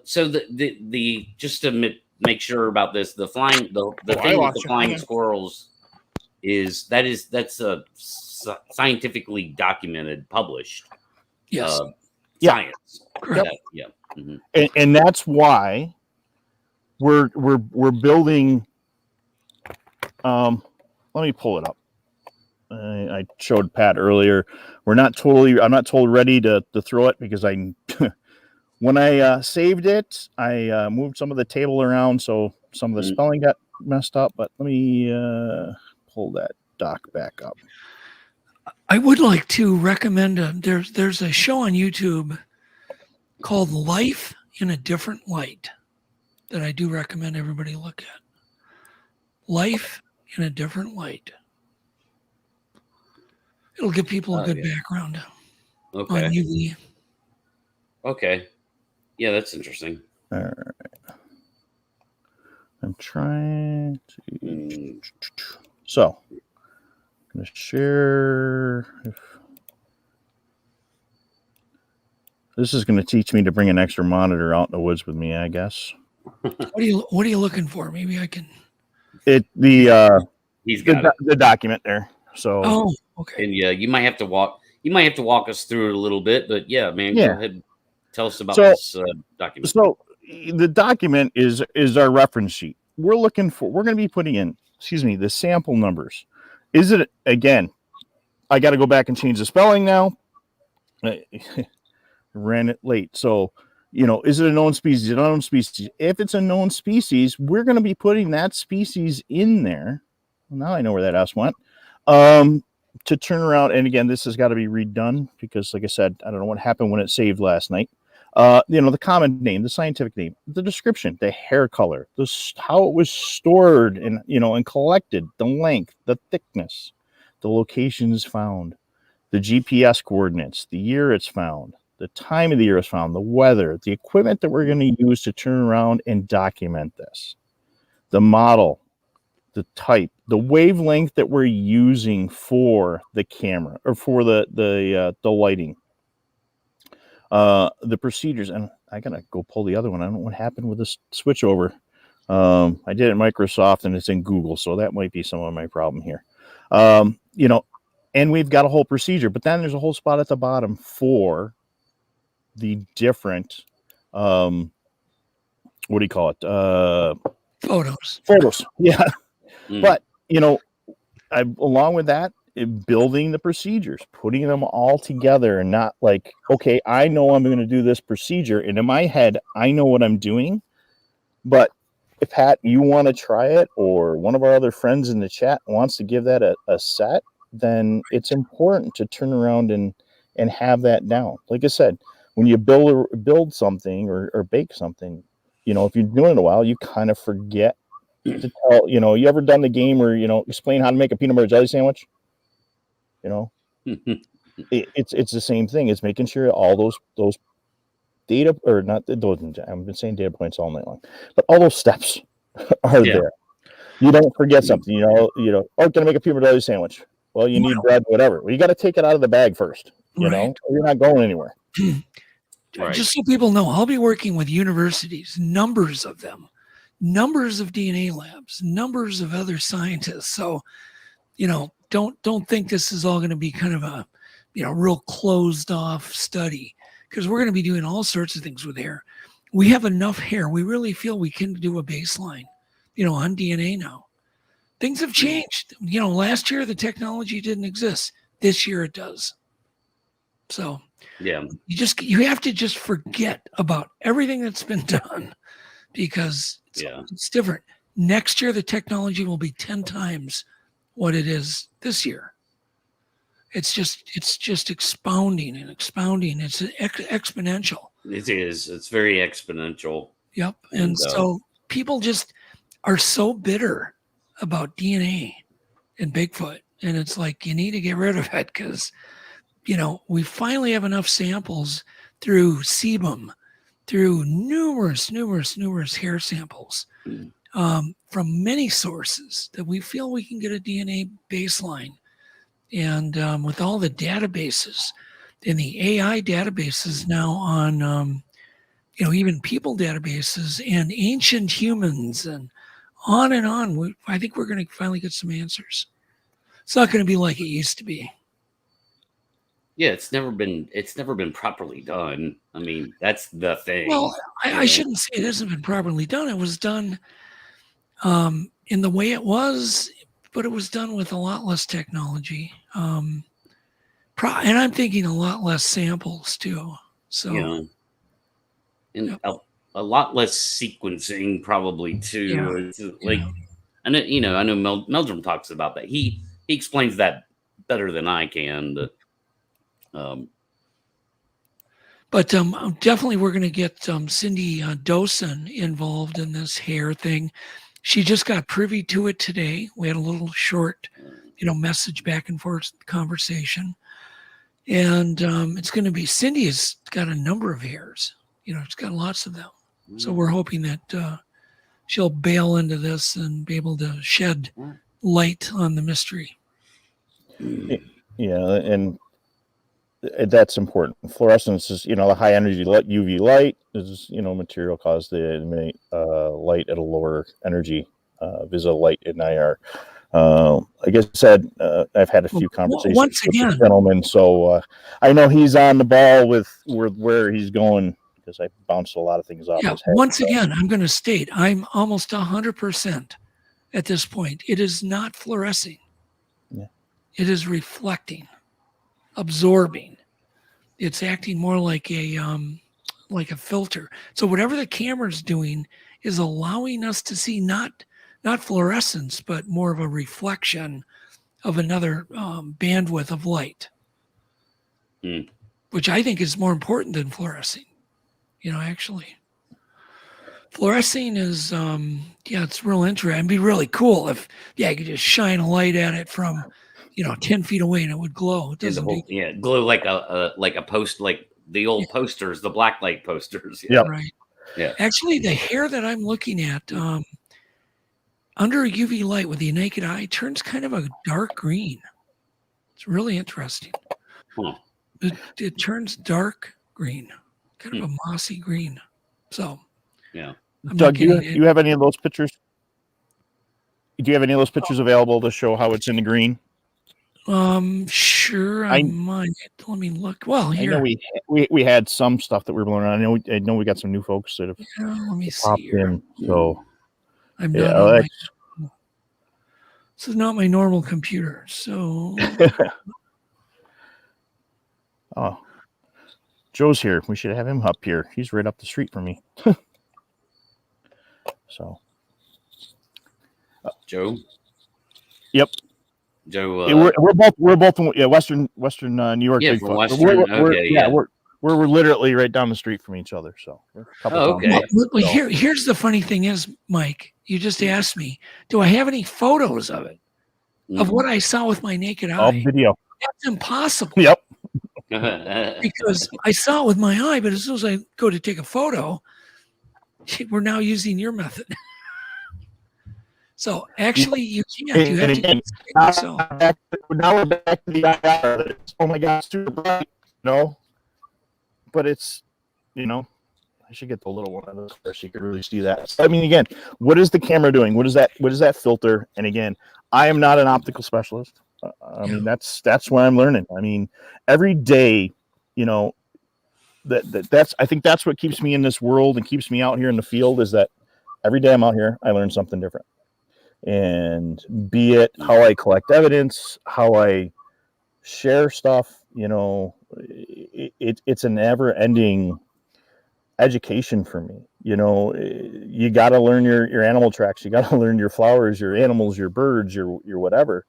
Speaker 1: So the just to make sure about this, the thing with the flying squirrels that's a scientifically documented, published.
Speaker 4: Yes.
Speaker 1: Science.
Speaker 4: Correct.
Speaker 1: Yeah. Mm-hmm.
Speaker 3: And that's why we're building. Let me pull it up. I showed Pat earlier. I'm not totally ready to throw it, because when I saved it, I moved some of the table around, so some of the spelling got messed up. But let me pull that doc back up.
Speaker 4: I would like to recommend there's a show on YouTube called Life in a Different Light that I do recommend everybody look at. Life in a Different Light. It'll give people a good background on UV.
Speaker 1: Okay. Yeah, that's interesting.
Speaker 3: All right. I'm trying to. So, I'm going to share. This is going to teach me to bring an extra monitor out in the woods with me, I guess.
Speaker 4: What are you looking for? Maybe I can.
Speaker 1: He's got
Speaker 3: the document there. So.
Speaker 4: Oh, okay.
Speaker 1: And yeah, you might have to walk us through it a little bit, but yeah, man, go ahead. Tell us about this document.
Speaker 3: So the document is our reference sheet. We're going to be putting in the sample numbers. Is it, again, I got to go back and change the spelling now. I ran it late. So, is it a known species? An unknown species? If it's a known species, we're going to be putting that species in there. Well, now I know where that S went. To turn around, and again, this has got to be redone because, like I said, I don't know what happened when it saved last night. The common name, the scientific name, the description, the hair color, how it was stored and and collected, the length, the thickness, the locations found, the GPS coordinates, the year it's found, the time of the year it's found, the weather, the equipment that we're going to use to turn around and document this, the model, the type, the wavelength that we're using for the camera or for the lighting, the procedures. And I gotta go pull the other one. I don't know what happened with this switch over. I did it in Microsoft and it's in Google, so that might be some of my problem here. And we've got a whole procedure, but then there's a whole spot at the bottom for the different what do you call it? Photos. Yeah. But along with that, building the procedures, putting them all together, and not like, okay, I know I'm going to do this procedure, and in my head, I know what I'm doing. But if Pat, you want to try it, or one of our other friends in the chat wants to give that a set, then it's important to turn around and have that down. Like I said, when you build something or bake something, if you're doing it a while, you kind of forget to tell. You ever done the game where explain how to make a peanut butter jelly sandwich? It's the same thing. It's making sure all those data, or not those, I've been saying data points all night long, but all those steps are there. You don't forget something. Gonna make a peanut butter jelly sandwich. Well, you need bread, whatever. Well, you got to take it out of the bag first. Or you're not going anywhere.
Speaker 4: Right. Just so people know, I'll be working with universities, numbers of them, numbers of DNA labs, numbers of other scientists. So, don't think this is all going to be kind of a, real closed off study, because we're going to be doing all sorts of things with hair. We have enough hair. We really feel we can do a baseline, on DNA now. Things have changed. Last year the technology didn't exist. This year it does. So you have to just forget about everything that's been done, because it's different. Next year the technology will be 10 times what it is this year. It's just expounding and expounding. It's exponential.
Speaker 1: It is. It's very exponential.
Speaker 4: Yep. And so people just are so bitter about DNA and Bigfoot. And it's like, you need to get rid of it, because, we finally have enough samples through sebum, through numerous hair samples from many sources, that we feel we can get a DNA baseline. And with all the databases and the AI databases now on, even people databases and ancient humans and on, I think we're going to finally get some answers. It's not going to be like it used to be.
Speaker 1: Yeah, it's never been properly done. I mean, that's the thing.
Speaker 4: Well, I shouldn't say it hasn't been properly done. It was done in the way it was, but it was done with a lot less technology. And I'm thinking a lot less samples too. So,
Speaker 1: and a lot less sequencing probably too. I know Meldrum talks about that. He explains that better than I can.
Speaker 4: But definitely we're going to get Cindy Dosen involved in this hair thing. She just got privy to it today. We had a little short, message back and forth conversation. And it's going to be, Cindy has got a number of hairs. It's got lots of them. So we're hoping that she'll bail into this and be able to shed light on the mystery.
Speaker 3: Yeah, and that's important. Fluorescence is, the high energy UV light is, material caused to emit light at a lower energy, visible light in IR. Like I said, I've had a few conversations with the gentleman, so I know he's on the ball with where he's going, because I bounced a lot of things off his head.
Speaker 4: Once again, I'm going to state I'm almost 100% at this point. It is not fluorescing.
Speaker 3: Yeah.
Speaker 4: It is reflecting, absorbing. It's acting more like a filter. So whatever the camera's doing is allowing us to see not fluorescence, but more of a reflection of another bandwidth of light, which I think is more important than fluorescing. Actually, fluorescing is it's real interesting. It'd be really cool if you could just shine a light at it from 10 feet away and it would glow. It doesn't
Speaker 1: glow like a post, like the old posters, the black light posters.
Speaker 3: Yeah.
Speaker 4: Right.
Speaker 1: Yeah.
Speaker 4: Actually, the hair that I'm looking at under UV light with the naked eye turns kind of a dark green. It's really interesting.
Speaker 1: Huh.
Speaker 4: It turns dark green, kind of a mossy green. So,
Speaker 1: yeah.
Speaker 3: Doug, do you have any of those pictures? Do you have any of those pictures available to show how it's in the green?
Speaker 4: Sure, I might. Let me look. Well, here.
Speaker 3: I know we had some stuff that we were blowing on. I know we got some new folks that have
Speaker 4: let me
Speaker 3: popped
Speaker 4: see here.
Speaker 3: in. So
Speaker 4: I'm not on this is not my normal computer. So
Speaker 3: oh, Joe's here. We should have him up here. He's right up the street from me. So
Speaker 1: Joe.
Speaker 3: Yep.
Speaker 1: Joe.
Speaker 3: We're both in Western New York.
Speaker 1: Yeah,
Speaker 3: Bigfoot.
Speaker 1: Western.
Speaker 3: We're literally right down the street from each other. So
Speaker 1: okay.
Speaker 4: Well, here's the funny thing is, Mike, you just asked me, do I have any photos of it, of what I saw with my naked eye?
Speaker 3: All video.
Speaker 4: That's impossible.
Speaker 3: Yep.
Speaker 4: Because I saw it with my eye, but as soon as I go to take a photo, we're now using your method. So actually, you can't. You have to do it yourself.
Speaker 3: Now we're back to the IR. Oh my God, super bright. No, but it's I should get the little one of those so you can really see that. So, I mean, again, what is the camera doing? What is that filter? And again, I am not an optical specialist. I mean, that's what I'm learning. I mean, every day, that's I think that's what keeps me in this world and keeps me out here in the field is that every day I'm out here, I learn something different. And be it how I collect evidence, how I share stuff, it's a never-ending education for me. You got to learn your animal tracks, you got to learn your flowers, your animals, your birds, your whatever,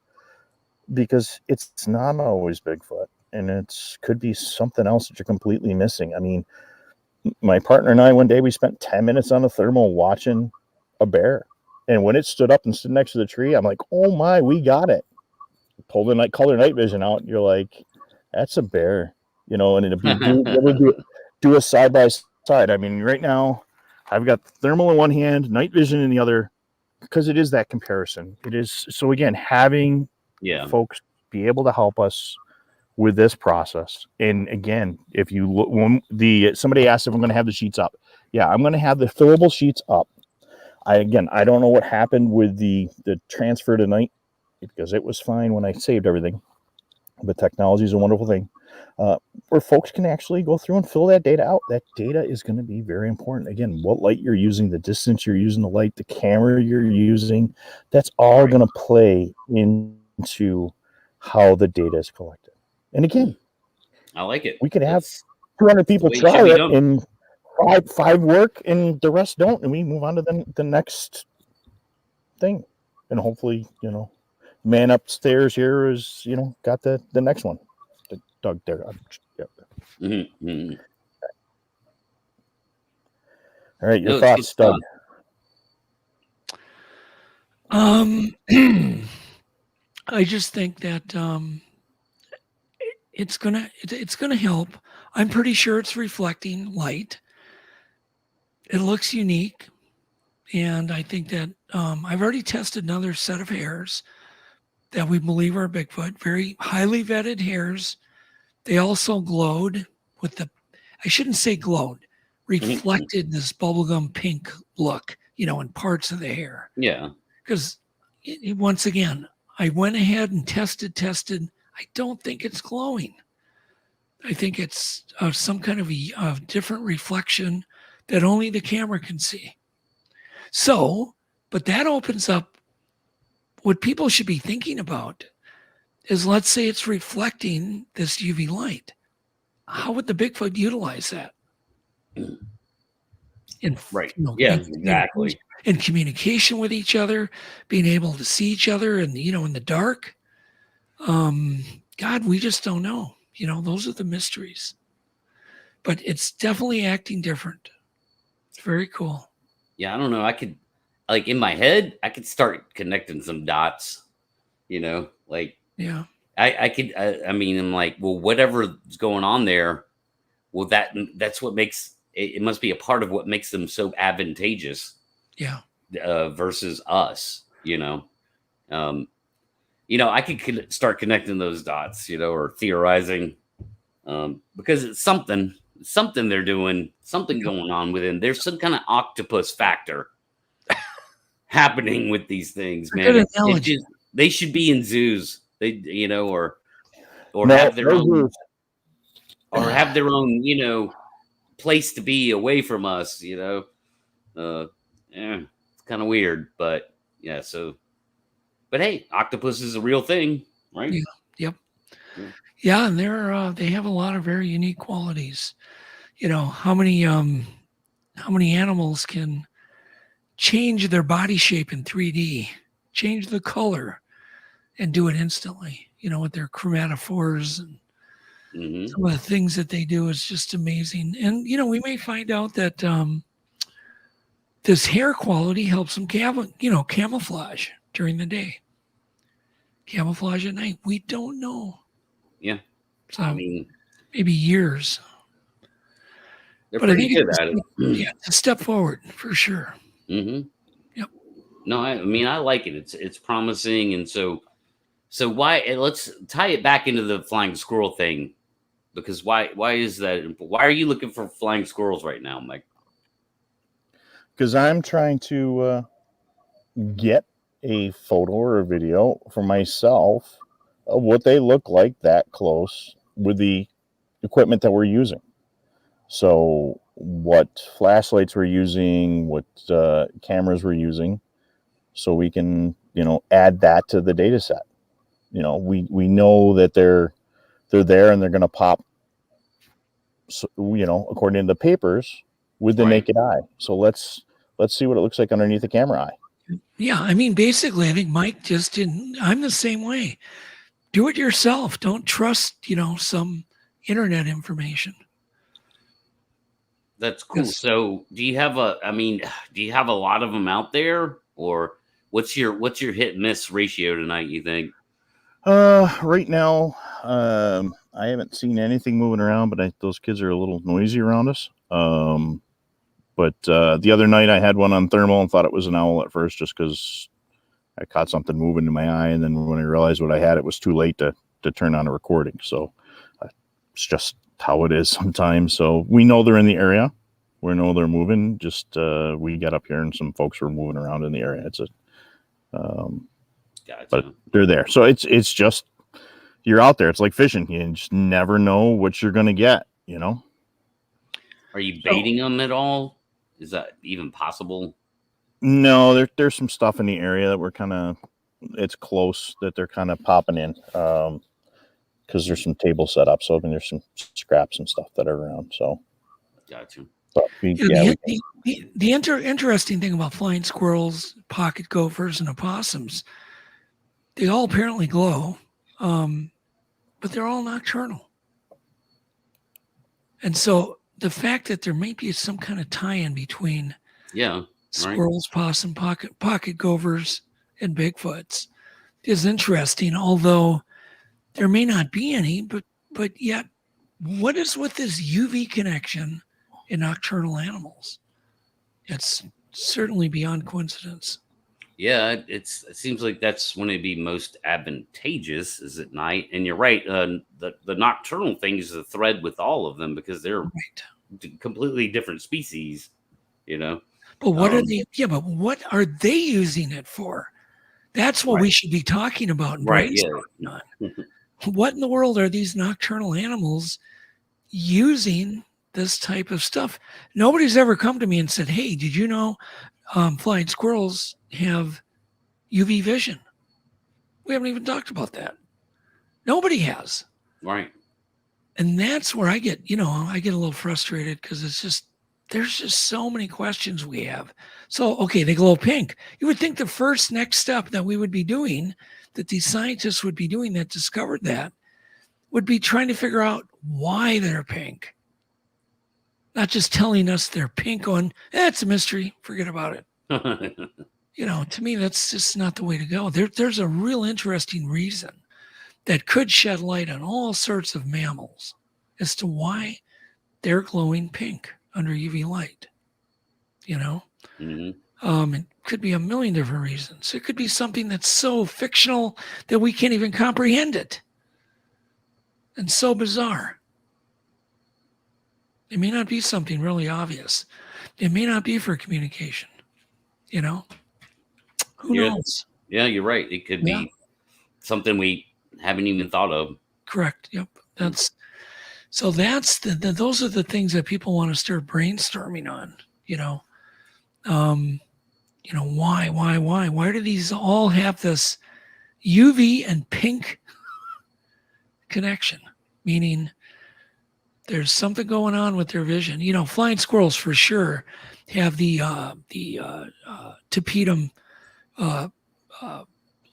Speaker 3: because it's not always Bigfoot, and it could be something else that you're completely missing. I mean, my partner and I, one day we spent 10 minutes on the thermal watching a bear. And when it stood up and stood next to the tree, I'm like, oh my, we got it. Pull the color night vision out. And you're like, that's a bear, and it'd be do a side by side. I mean, right now I've got thermal in one hand, night vision in the other, because it is that comparison. It is. So again, having folks be able to help us with this process. And again, if you look, somebody asked if I'm going to have the sheets up. Yeah, I'm going to have the fillable sheets up. I don't know what happened with the transfer tonight because it was fine when I saved everything. But technology is a wonderful thing where folks can actually go through and fill that data out. That data is going to be very important. Again, what light you're using, the distance you're using the light, the camera you're using, that's all going to play into how the data is collected. And again,
Speaker 1: I like it.
Speaker 3: We could have 200 people try it and five work and the rest don't, and we move on to the next thing, and hopefully man upstairs here is got the next one. Doug there.
Speaker 1: Mm-hmm.
Speaker 3: All right, your thoughts, Doug.
Speaker 4: I just think that it's gonna help. I'm pretty sure it's reflecting light. It looks unique, and I think that I've already tested another set of hairs that we believe are Bigfoot, very highly vetted hairs. They also glowed with I shouldn't say glowed, reflected this bubblegum pink look, in parts of the hair.
Speaker 1: Yeah.
Speaker 4: Because once again, I went ahead and tested. I don't think it's glowing. I think it's some kind of a different reflection that only the camera can see. So, but that opens up what people should be thinking about is, let's say it's reflecting this UV light. How would the Bigfoot utilize that?
Speaker 1: Right. Yeah,
Speaker 4: in
Speaker 1: exactly.
Speaker 4: in communication with each other, being able to see each other and, in the dark. God, we just don't know. Those are the mysteries. But it's definitely acting different. It's very cool.
Speaker 1: Yeah, I don't know. I could, like, in my head, I could start connecting some dots, like,
Speaker 4: Yeah.
Speaker 1: I could, I mean, I'm like, well, whatever's going on there, well, that's what makes it must be a part of what makes them so advantageous.
Speaker 4: Yeah.
Speaker 1: Versus us, I could start connecting those dots, or theorizing, because it's something they're doing, something going on within. There's some kind of octopus factor happening with these things, man.
Speaker 4: Good analogy.
Speaker 1: They should be in zoos, or
Speaker 3: No,
Speaker 1: have their
Speaker 3: no
Speaker 1: own,
Speaker 3: zoos.
Speaker 1: or have their own, place to be away from us, yeah, it's kind of weird, but yeah. So, but hey, octopus is a real thing, right?
Speaker 4: Yeah. Yep. Yeah, and they have a lot of very unique qualities. How many animals can change their body shape in 3D, change the color, and do it instantly? With their chromatophores and some of the things that they do is just amazing. And we may find out that this hair quality helps them camouflage during the day, camouflage at night. We don't know.
Speaker 1: Yeah,
Speaker 4: So
Speaker 1: I mean,
Speaker 4: maybe years.
Speaker 1: they're
Speaker 4: But I
Speaker 1: pretty
Speaker 4: think
Speaker 1: good at it.
Speaker 4: Yeah, it's a step forward for sure.
Speaker 1: Mm-hmm.
Speaker 4: Yep.
Speaker 1: No, I mean, I like it. It's promising, and so why? Let's tie it back into the flying squirrel thing, because why is that? Why are you looking for flying squirrels right now, Mike?
Speaker 3: Because I'm trying to get a photo or a video for myself of what they look like that close with the equipment that we're using. So what flashlights we're using, what cameras we're using, so we can, add that to the data set. We know that they're there and they're going to pop, according to the papers, with the naked eye. So let's see what it looks like underneath the camera eye.
Speaker 4: Yeah, I mean, basically, I think Mike just didn't. I'm the same way. Do it yourself. Don't trust, some internet information.
Speaker 1: That's cool.
Speaker 4: Yes.
Speaker 1: So, do you have a lot of them out there, or what's your hit and miss ratio tonight, you think?
Speaker 3: Right now, I haven't seen anything moving around, but those kids are a little noisy around us. But the other night I had one on thermal and thought it was an owl at first, just because I caught something moving in my eye, and then when I realized what I had, it was too late to turn on a recording. So it's just how it is sometimes. So we know they're in the area. We know they're moving. Just we got up here and some folks were moving around in the area. It's
Speaker 1: Gotcha.
Speaker 3: But they're there. So it's just, you're out there. It's like fishing. You just never know what you're going to get,
Speaker 1: Are you baiting them at all? Is that even possible?
Speaker 3: No, there's some stuff in the area that we're it's close that they're kind of popping in. Because there's some table set up. So there's some scraps and stuff that are around. So
Speaker 1: Gotcha.
Speaker 3: But
Speaker 4: the interesting thing about flying squirrels, pocket gophers, and opossums, they all apparently glow, but they're all nocturnal. And so the fact that there might be some kind of tie-in between squirrels, possum, pocket gophers, and Bigfoots is interesting, although there may not be any, but yet, what is with this UV connection in nocturnal animals? It's certainly beyond coincidence.
Speaker 1: Yeah, it seems like that's when it'd be most advantageous is at night. And you're right. The nocturnal thing is a thread with all of them because they're completely different species, But
Speaker 4: what are they? Yeah, but what are they using it for? That's what we should be talking about. And brainstorming on. What in the world are these nocturnal animals using this type of stuff? Nobody's ever come to me and said, "Hey, did you know flying squirrels have UV vision?" We haven't even talked about that. Nobody has.
Speaker 1: Right.
Speaker 4: And that's where I get a little frustrated because there's just so many questions we have. So, okay, they glow pink. You would think the first next step that we would be doing, that these scientists would be doing that discovered that, would be trying to figure out why they're pink. Not just telling us they're pink on, it's a mystery, forget about it. To me, that's just not the way to go. There's a real interesting reason that could shed light on all sorts of mammals as to why they're glowing pink under UV light.
Speaker 1: Mhm.
Speaker 4: It could be a million different reasons. It could be something that's so fictional that we can't even comprehend it, and so bizarre. It may not be something really obvious. It may not be for communication. Who
Speaker 1: Yeah.
Speaker 4: knows?
Speaker 1: Yeah, you're right. It could
Speaker 4: Yeah.
Speaker 1: be something we haven't even thought of.
Speaker 4: Correct. Yep. That's those are the things that people want to start brainstorming on. Why do these all have this UV and pink connection? Meaning there's something going on with their vision. Flying squirrels for sure have the tapetum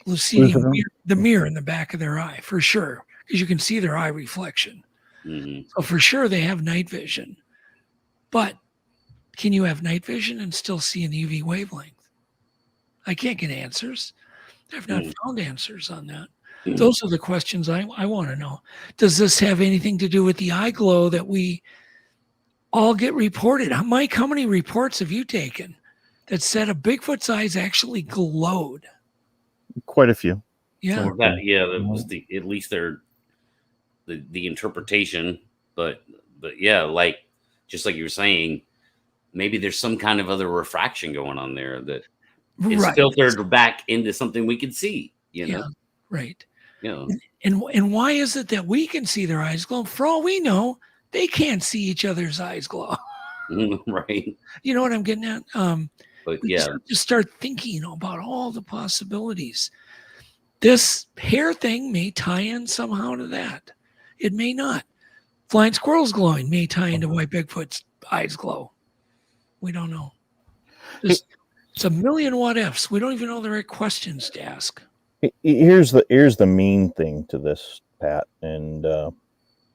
Speaker 4: lucidium,
Speaker 3: Lucifer.
Speaker 4: the mirror in the back of their eye for sure, because you can see their eye reflection.
Speaker 1: Hmm.
Speaker 4: So for sure they have night vision. But can you have night vision and still see in the UV wavelength? I can't get answers. I've not found answers on that. Those are the questions I want to know. Does this have anything to do with the eye glow that we all get reported? Mike, how many reports have you taken that said a Bigfoot's eyes actually glowed?
Speaker 3: Quite a few.
Speaker 4: Yeah.
Speaker 1: Or that, that was at least the interpretation. But yeah, like just like you were saying, maybe there's some kind of other refraction going on there that is
Speaker 4: Right.
Speaker 1: filtered back into something we can see.
Speaker 4: Yeah. Right.
Speaker 1: Yeah.
Speaker 4: And why is it that we can see their eyes glow? For all we know, they can't see each other's eyes glow.
Speaker 1: Right.
Speaker 4: You know what I'm getting at?
Speaker 1: But
Speaker 4: We
Speaker 1: yeah,
Speaker 4: just start thinking about all the possibilities. This hair thing may tie in somehow to that. It may not. Flying squirrels glowing may tie into why Bigfoot's eyes glow. We don't know. It's a million what ifs. We don't even know the right questions to ask.
Speaker 3: Here's the main thing to this, Pat, and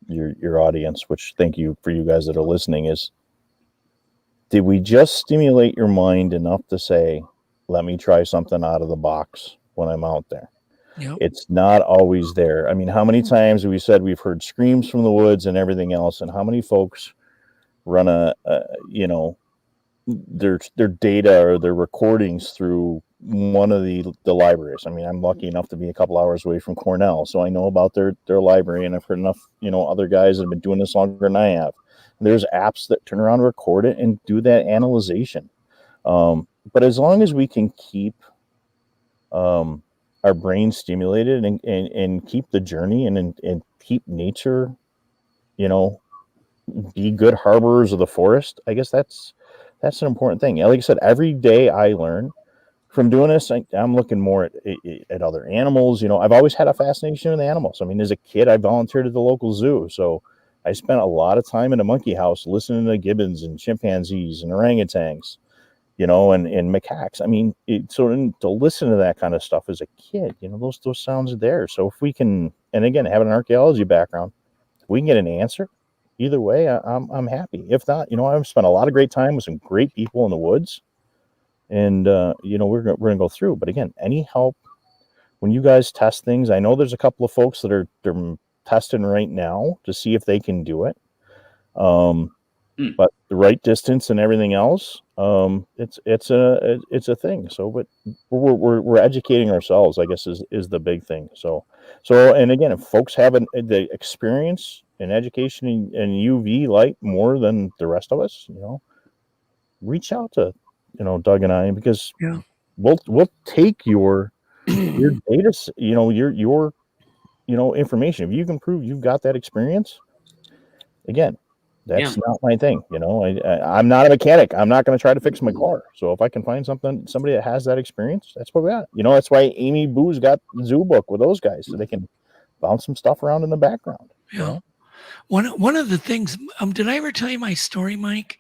Speaker 3: your audience, which thank you for you guys that are listening, is did we just stimulate your mind enough to say, let me try something out of the box when I'm out there?
Speaker 4: Yep.
Speaker 3: It's not always there. I mean, how many times have we said we've heard screams from the woods and everything else, and how many folks run their data or their recordings through one of the libraries? I mean, I'm lucky enough to be a couple hours away from Cornell, so I know about their library, and I've heard enough other guys that have been doing this longer than I have. There's apps that turn around, record it, and do that analyzation. But as long as we can keep our brain stimulated and keep the journey and keep nature, be good harborers of the forest, I guess that's an important thing. Like I said, every day I learn from doing this. I'm looking more at other animals. I've always had a fascination with animals. I mean, as a kid, I volunteered at the local zoo, so I spent a lot of time in a monkey house listening to gibbons and chimpanzees and orangutans, and macaques. I mean, to listen to that kind of stuff as a kid, those sounds are there. So if we can, and again, have an archaeology background, if we can get an answer, either way, I'm happy. If not, I've spent a lot of great time with some great people in the woods, and we're gonna go through. But again, any help when you guys test things, I know there's a couple of folks that they're testing right now to see if they can do it. But the right distance and everything else, it's a thing. So, but we're educating ourselves, I guess, is the big thing. So, and again, if folks have the experience in education and UV light more than the rest of us, reach out to Doug and I, because we'll take your data, your information. If you can prove you've got that experience, again, That's not my thing. I'm not a mechanic. I'm not going to try to fix my car. So if I can find somebody that has that experience, that's what we got. That's why Amy Boo's got the zoo book with those guys, so they can bounce some stuff around in the background.
Speaker 4: Yeah. One of the things, did I ever tell you my story, Mike,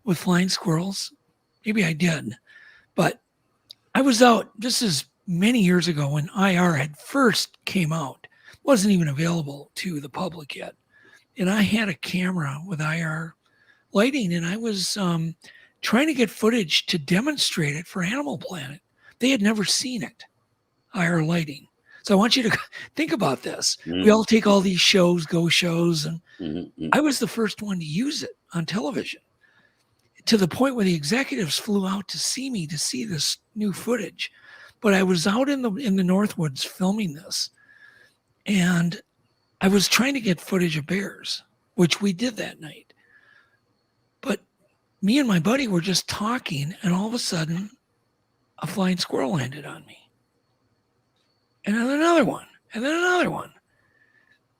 Speaker 4: with flying squirrels? Maybe I did, but I was out, this is many years ago when IR had first came out, wasn't even available to the public yet. And I had a camera with IR lighting, and I was trying to get footage to demonstrate it for Animal Planet. They had never seen it, IR lighting. So I want you to think about this. We all take all these shows, go shows, and I was the first one to use it on television, to the point where the executives flew out to see me to see this new footage. But I was out in the Northwoods filming this, and I was trying to get footage of bears, which we did that night. But me and my buddy were just talking, and all of a sudden, a flying squirrel landed on me. And then another one, and then another one.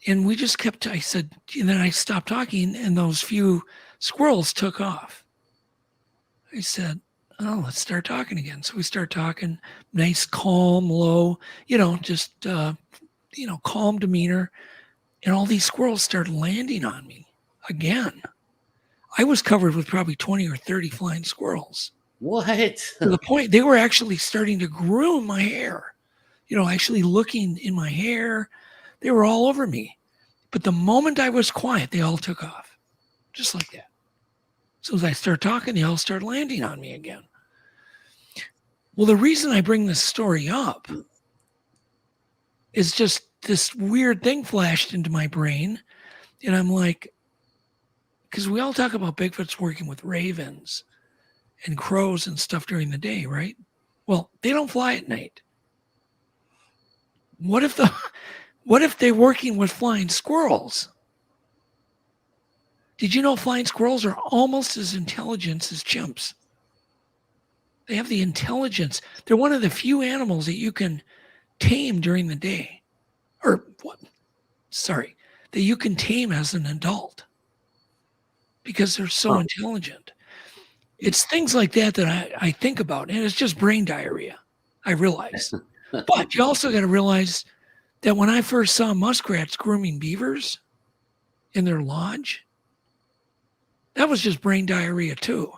Speaker 4: And we just kept, I said, and then I stopped talking, and those few squirrels took off. I said, oh, let's start talking again. So we start talking, nice, calm, low, just, calm demeanor. And all these squirrels started landing on me again. I was covered with probably 20 or 30 flying squirrels.
Speaker 1: What?
Speaker 4: To the point they were actually starting to groom my hair, actually looking in my hair. They were all over me. But the moment I was quiet, they all took off, just like that. So as I start talking, they all start landing on me again. Well, the reason I bring this story up is just this weird thing flashed into my brain. And I'm like, because we all talk about Bigfoot's working with ravens and crows and stuff during the day, right? Well, they don't fly at night. What if they're working with flying squirrels? Did you know flying squirrels are almost as intelligent as chimps? They have the intelligence. They're one of the few animals that you can tame during the day. That you can tame as an adult because they're so intelligent. It's things like that I think about, and it's just brain diarrhea, I realize. But you also got to realize that when I first saw muskrats grooming beavers in their lodge, that was just brain diarrhea too.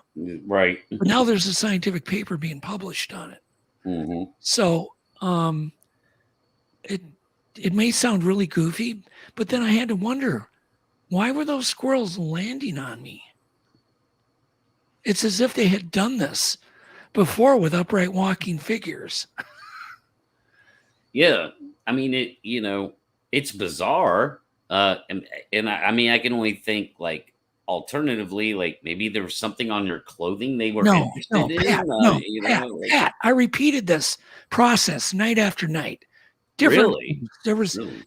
Speaker 1: Right.
Speaker 4: But now there's a scientific paper being published on it.
Speaker 1: Mm-hmm.
Speaker 4: So it may sound really goofy, but then I had to wonder, why were those squirrels landing on me? It's as if they had done this before with upright walking figures.
Speaker 1: Yeah. I mean, it's bizarre. And I can only think like alternatively, like maybe there was something on your clothing they were interested in.
Speaker 4: Pat, I repeated this process night after night.
Speaker 1: Really?
Speaker 4: There was.
Speaker 1: Really?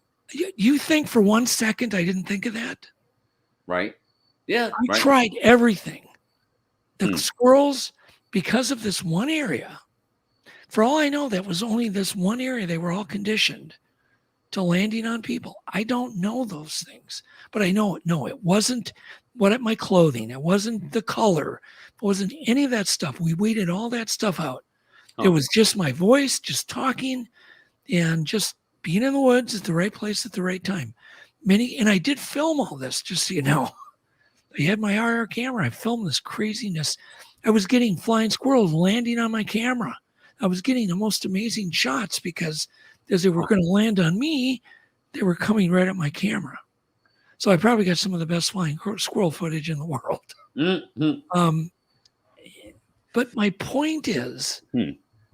Speaker 4: You think for 1 second I didn't think of that?
Speaker 1: Right. Yeah.
Speaker 4: I tried everything. The squirrels, because of this one area, for all I know, that was only this one area. They were all conditioned to landing on people. I don't know those things, but I know it. No, it wasn't my clothing. It wasn't the color. It wasn't any of that stuff. We weeded all that stuff out.
Speaker 1: Oh.
Speaker 4: It was just my voice, just talking, and just being in the woods at the right place at the right time. And I did film all this, just so you know. I had my RR camera. I filmed this craziness. I was getting flying squirrels landing on my camera. I was getting the most amazing shots because as they were going to land on me, they were coming right at my camera. So I probably got some of the best flying squirrel footage in the world.
Speaker 1: Mm-hmm.
Speaker 4: But my point is,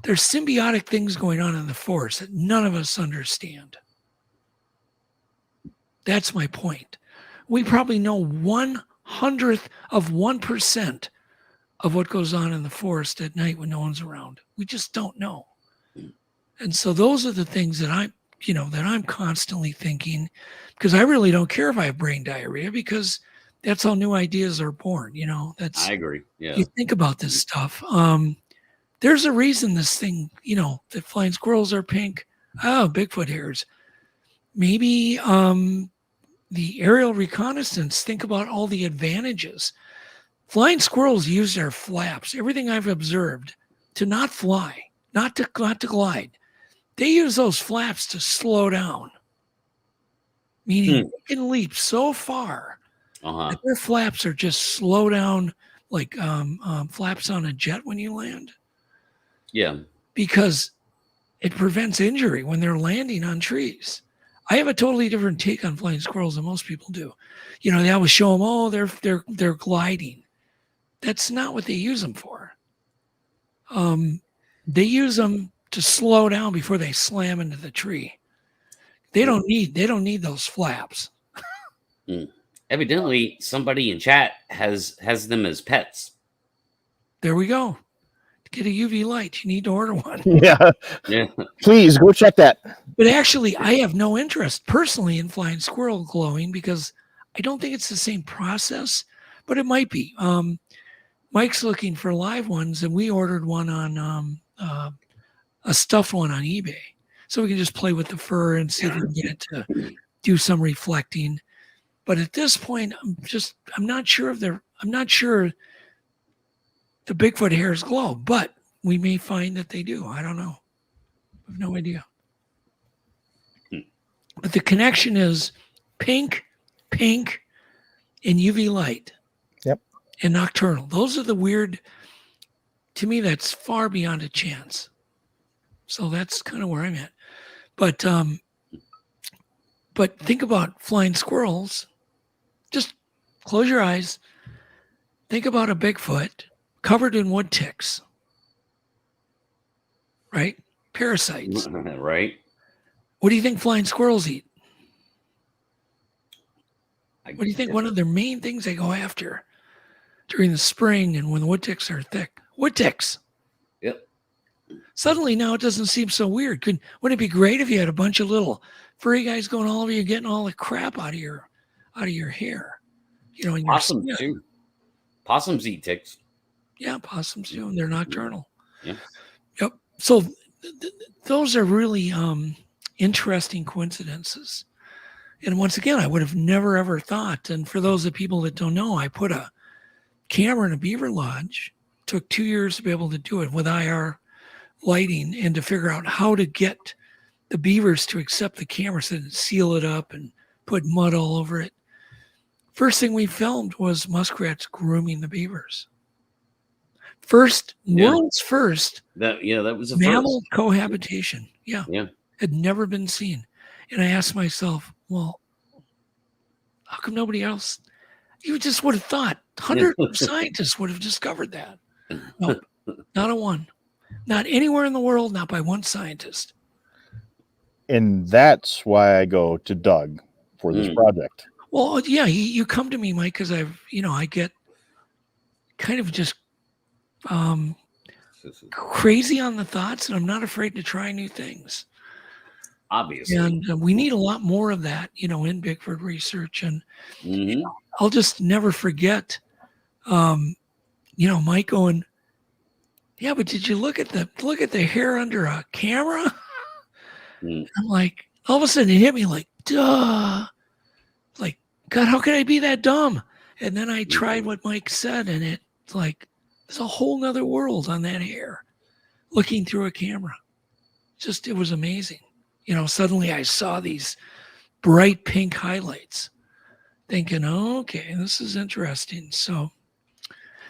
Speaker 4: there's symbiotic things going on in the forest that none of us understand. That's my point. We probably know 1/100th of 1% of what goes on in the forest at night when no one's around. We just don't know. And so those are the things that I'm constantly thinking, because I really don't care if I have brain diarrhea, because that's how new ideas are born. I
Speaker 1: agree. Yeah.
Speaker 4: You think about this stuff. There's a reason this thing, that flying squirrels are pink. Oh, Bigfoot hairs. Maybe the aerial reconnaissance, think about all the advantages. Flying squirrels use their flaps, everything I've observed, to not fly, not to glide. They use those flaps to slow down, meaning they can leap so far that their flaps are just slow down like flaps on a jet when you land.
Speaker 1: Yeah.
Speaker 4: Because it prevents injury when they're landing on trees. I have a totally different take on flying squirrels than most people do. You know, they always show them, oh, they're gliding. That's not what they use them for. They use them to slow down before they slam into the tree. They don't need those flaps.
Speaker 1: Evidently, somebody in chat has them as pets.
Speaker 4: There we go. To get a UV light, you need to order one.
Speaker 3: Yeah.
Speaker 1: Yeah.
Speaker 3: Please go check that.
Speaker 4: But actually, I have no interest personally in flying squirrel glowing because I don't think it's the same process, but it might be. Mike's looking for live ones, and we ordered one on a stuffed one on eBay, so we can just play with the fur and see if we can get it to do some reflecting. But at this point, I'm not sure the Bigfoot hairs glow, but we may find that they do. I don't know. I have no idea. But the connection is pink, and UV light.
Speaker 3: Yep.
Speaker 4: And nocturnal. Those are the weird, to me, that's far beyond a chance. So that's kind of where I'm at. But think about flying squirrels. Just close your eyes. Think about a Bigfoot covered in wood ticks. Right? Parasites.
Speaker 1: Right.
Speaker 4: What do you think flying squirrels eat? What do you think one of their main things they go after during the spring and when the wood ticks are thick? Wood ticks.
Speaker 1: Yep.
Speaker 4: Suddenly now it doesn't seem so weird. Wouldn't it be great if you had a bunch of little furry guys going all over you, getting all the crap out of your hair? You know, in your
Speaker 1: Possums
Speaker 4: skin.
Speaker 1: too. Possums eat ticks.
Speaker 4: Yeah, possums do, and they're nocturnal.
Speaker 1: Yeah.
Speaker 4: Yep. So those are really interesting coincidences. And once again, I would have never, ever thought. And for those of people that don't know, I put a camera in a beaver lodge. Took 2 years to be able to do it with IR lighting and to figure out how to get the beavers to accept the camera so they seal it up and put mud all over it. First thing we filmed was muskrats grooming the beavers. World's first
Speaker 1: that was a
Speaker 4: mammal cohabitation. Yeah.
Speaker 1: Yeah.
Speaker 4: Had never been seen. And I asked myself, well, how come nobody else? You just would have thought hundreds of scientists would have discovered that. No, not a one. Not anywhere in the world, not by one scientist.
Speaker 3: And that's why I go to Doug for this project.
Speaker 4: Well, yeah, you come to me, Mike, because I get kind of just crazy on the thoughts, and I'm not afraid to try new things.
Speaker 1: Obviously.
Speaker 4: And we need a lot more of that, in Bigfoot research. And I'll just never forget, Mike going, yeah, but did you look at the hair under a camera? I'm like, all of a sudden it hit me like, duh. Like, God, how could I be that dumb? And then I tried what Mike said, and it's like, there's a whole nother world on that hair looking through a camera. It was amazing. Suddenly I saw these bright pink highlights thinking, oh, okay, this is interesting. So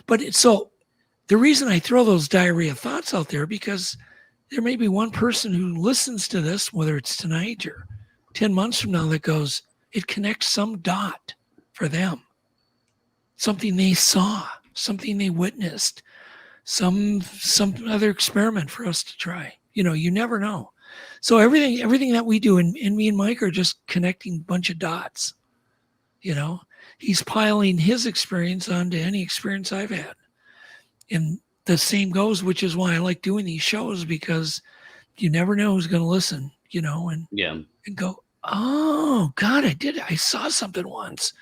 Speaker 4: the reason I throw those diarrhea thoughts out there, because there may be one person who listens to this, whether it's tonight or 10 months from now, that goes, it connects some dot for them. Something they saw, something they witnessed, some other experiment for us to try. You never know. So everything that we do, and me and Mike are just connecting a bunch of dots. He's piling his experience onto any experience I've had. And the same goes, which is why I like doing these shows, because you never know who's going to listen, and go, oh, God, I saw something once,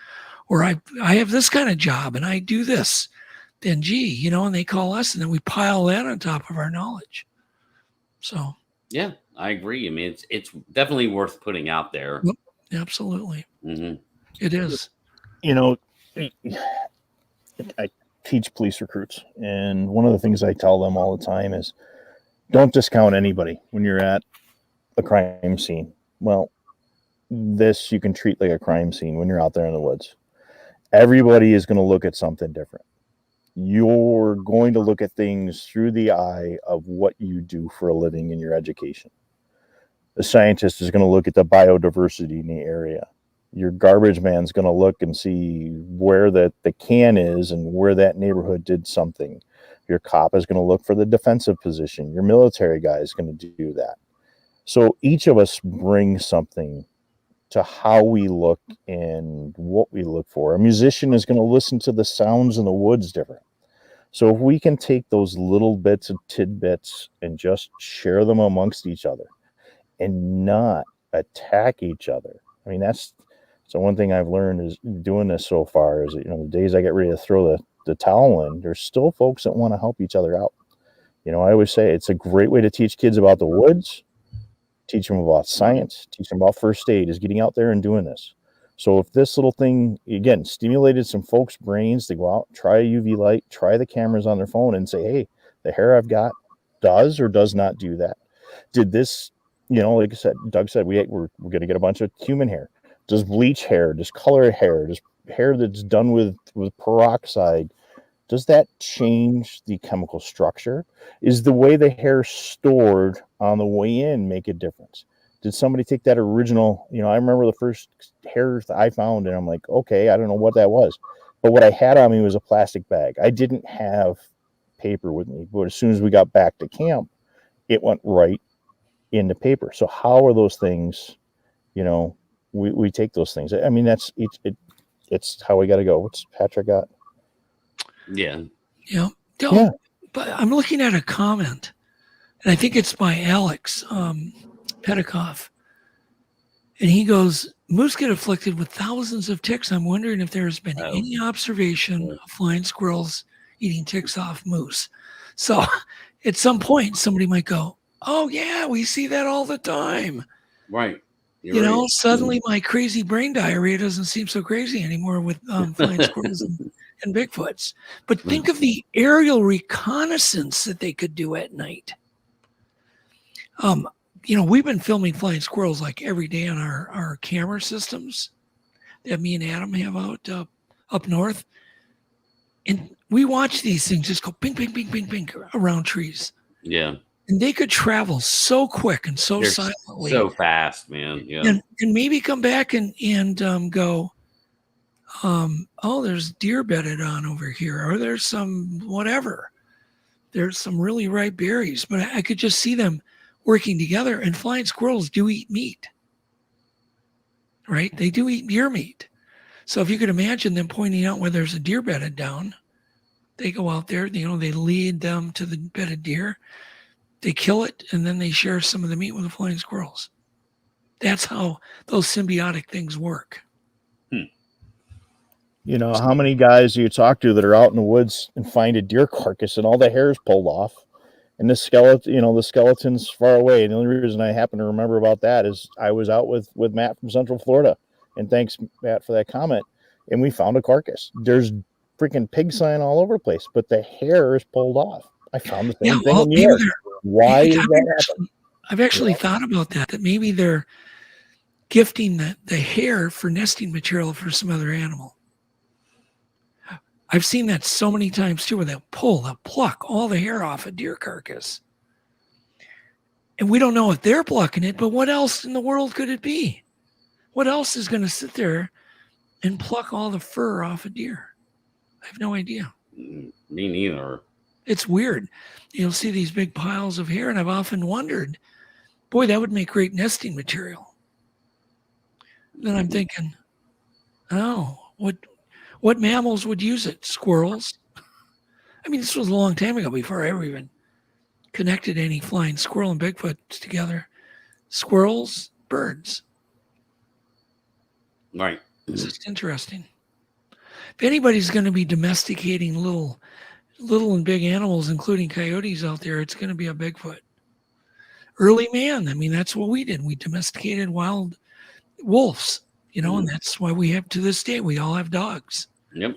Speaker 4: or I have this kind of job and I do this. Then, gee, and they call us, and then we pile that on top of our knowledge. So.
Speaker 1: Yeah, I agree. I mean, it's definitely worth putting out there.
Speaker 4: Yep, absolutely. It is.
Speaker 3: You know, I teach police recruits, and one of the things I tell them all the time is don't discount anybody when you're at a crime scene. Well, this you can treat like a crime scene when you're out there in the woods. Everybody is going to look at something different. You're going to look at things through the eye of what you do for a living in your education. The scientist is going to look at the biodiversity in the area. Your garbage man's going to look and see where the can is and where that neighborhood did something. Your cop is going to look for the defensive position. Your military guy is going to do that. So each of us brings something to how we look and what we look for. A musician is going to listen to the sounds in the woods different. So if we can take those little bits of tidbits and just share them amongst each other and not attack each other. I mean, that's so one thing I've learned is doing this so far is that, the days I get ready to throw the towel in, there's still folks that want to help each other out. I always say it's a great way to teach kids about the woods, teach them about science, teach them about first aid is getting out there and doing this. So if this little thing, again, stimulated some folks' brains to go out, try a UV light, try the cameras on their phone and say, hey, the hair I've got does or does not do that. Did this, like I said, Doug said, we're going to get a bunch of human hair. Does bleach hair, does color hair, does hair that's done with peroxide, does that change the chemical structure? Is the way the hair stored on the way in make a difference? Did somebody take that original, I remember the first hairs that I found and I'm like, okay, I don't know what that was. But what I had on me was a plastic bag. I didn't have paper with me, but as soon as we got back to camp, it went right into paper. So how are those things, we take those things. I mean, it's how we got to go. What's Patrick got?
Speaker 1: Yeah.
Speaker 4: Yeah.
Speaker 3: Yeah.
Speaker 4: But I'm looking at a comment, and I think it's by Alex Petikoff. And he goes, moose get afflicted with thousands of ticks. I'm wondering if there has been any observation of flying squirrels eating ticks off moose. So at some point, somebody might go, oh, yeah, we see that all the time.
Speaker 1: Right. You're right.
Speaker 4: Suddenly my crazy brain diarrhea doesn't seem so crazy anymore with flying squirrels and Bigfoots. But think of the aerial reconnaissance that they could do at night. We've been filming flying squirrels like every day on our camera systems that me and Adam have out up north. And we watch these things just go ping, ping, ping, ping, ping around trees.
Speaker 1: Yeah.
Speaker 4: And they could travel so quick and so silently.
Speaker 1: So fast, man. Yeah.
Speaker 4: And maybe come back and go, oh, there's deer bedded on over here, or there's some whatever. There's some really ripe berries. But I could just see them working together, and flying squirrels do eat meat. Right? They do eat deer meat. So if you could imagine them pointing out where there's a deer bedded down, they go out there, they lead them to the bedded deer. They kill it, and then they share some of the meat with the flying squirrels. That's how those symbiotic things work.
Speaker 3: How many guys do you talk to that are out in the woods and find a deer carcass and all the hair is pulled off and the skeleton's far away. And the only reason I happen to remember about that is I was out with Matt from Central Florida. And thanks, Matt, for that comment. And we found a carcass. There's freaking pig sign all over the place, but the hair is pulled off. I found the same thing in New York. Why is that happening?
Speaker 4: I've actually thought about that maybe they're gifting the hair for nesting material for some other animal. I've seen that so many times too, where they'll pluck all the hair off a deer carcass. And we don't know if they're plucking it, but what else in the world could it be? What else is going to sit there and pluck all the fur off a deer? I have no idea.
Speaker 1: Me neither.
Speaker 4: It's weird. You'll see these big piles of hair, and I've often wondered, boy, that would make great nesting material. Then I'm thinking, oh, what mammals would use it? Squirrels? I mean, this was a long time ago before I ever even connected any flying squirrel and Bigfoot together. Squirrels, birds.
Speaker 1: Right.
Speaker 4: It's just interesting. If anybody's going to be domesticating little and big animals, including coyotes out there, it's going to be a Bigfoot. Early man. I mean, that's what we did. We domesticated wild wolves, and that's why we have, to this day, we all have dogs.
Speaker 1: Yep.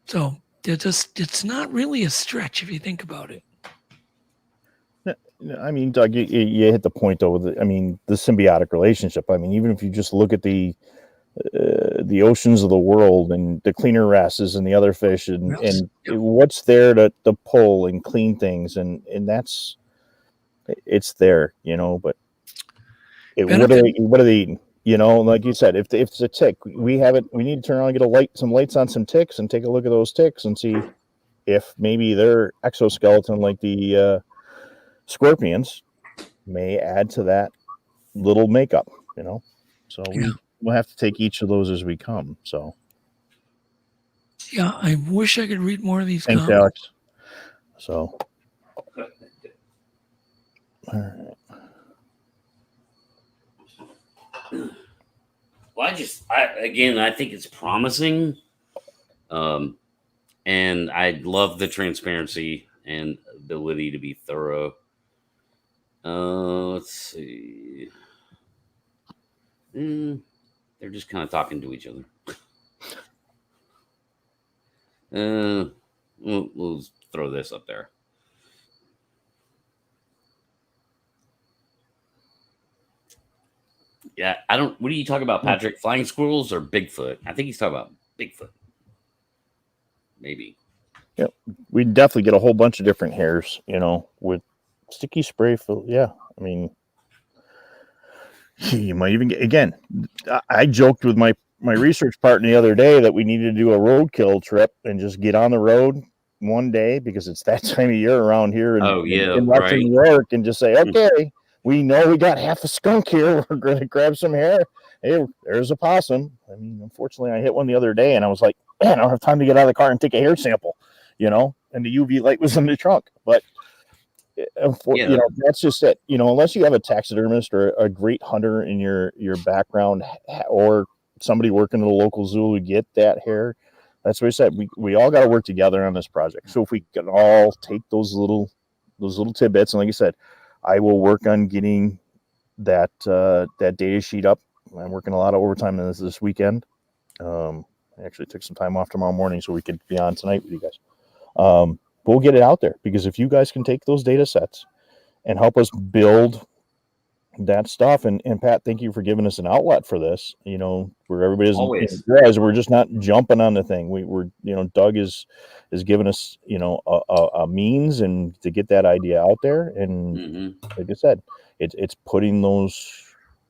Speaker 4: So it's not really a stretch if you think about it.
Speaker 3: I mean, Doug, you hit the point though. I mean, the symbiotic relationship. I mean, even if you just look at the oceans of the world and the cleaner wrasses and the other fish and what's there to pull and clean things and that's it's there, but what are they eating? Like you said, if it's a tick, we need to turn around and get some lights on some ticks and take a look at those ticks and see if maybe their exoskeleton, like the scorpions, may add to that little makeup, so we'll have to take each of those as we come. So
Speaker 4: yeah, I wish I could read more of these
Speaker 3: thanks,
Speaker 4: comments.
Speaker 3: Alex. So all right.
Speaker 1: Well, I think it's promising. And I love the transparency and ability to be thorough. Let's see. They're just kind of talking to each other. We'll throw this up there. Yeah, what are you talking about, Patrick? Flying squirrels or Bigfoot? I think he's talking about Bigfoot. Maybe.
Speaker 3: Yeah, we definitely get a whole bunch of different hairs, with sticky spray. Yeah, I mean, you might even get, again, I joked with my research partner the other day that we needed to do a roadkill trip and just get on the road one day because it's that time of year around here in Western New York and just say, okay, we know we got half a skunk here. We're going to grab some hair. Hey, there's a possum. I mean, unfortunately, I hit one the other day and I was like, man, I don't have time to get out of the car and take a hair sample, and the UV light was in the trunk. But that's just it. Unless you have a taxidermist or a great hunter in your background or somebody working at a local zoo to get that hair, that's what I said. We all got to work together on this project. So if we can all take those little tidbits, and like I said, I will work on getting that data sheet up. I'm working a lot of overtime on this weekend. I actually took some time off tomorrow morning so we could be on tonight with you guys. We'll get it out there because if you guys can take those data sets and help us build that stuff, and Pat, thank you for giving us an outlet for this, where everybody's
Speaker 1: always,
Speaker 3: we're just not jumping on the thing. We're Doug is giving us, a means and to get that idea out there. And like I said, it's putting those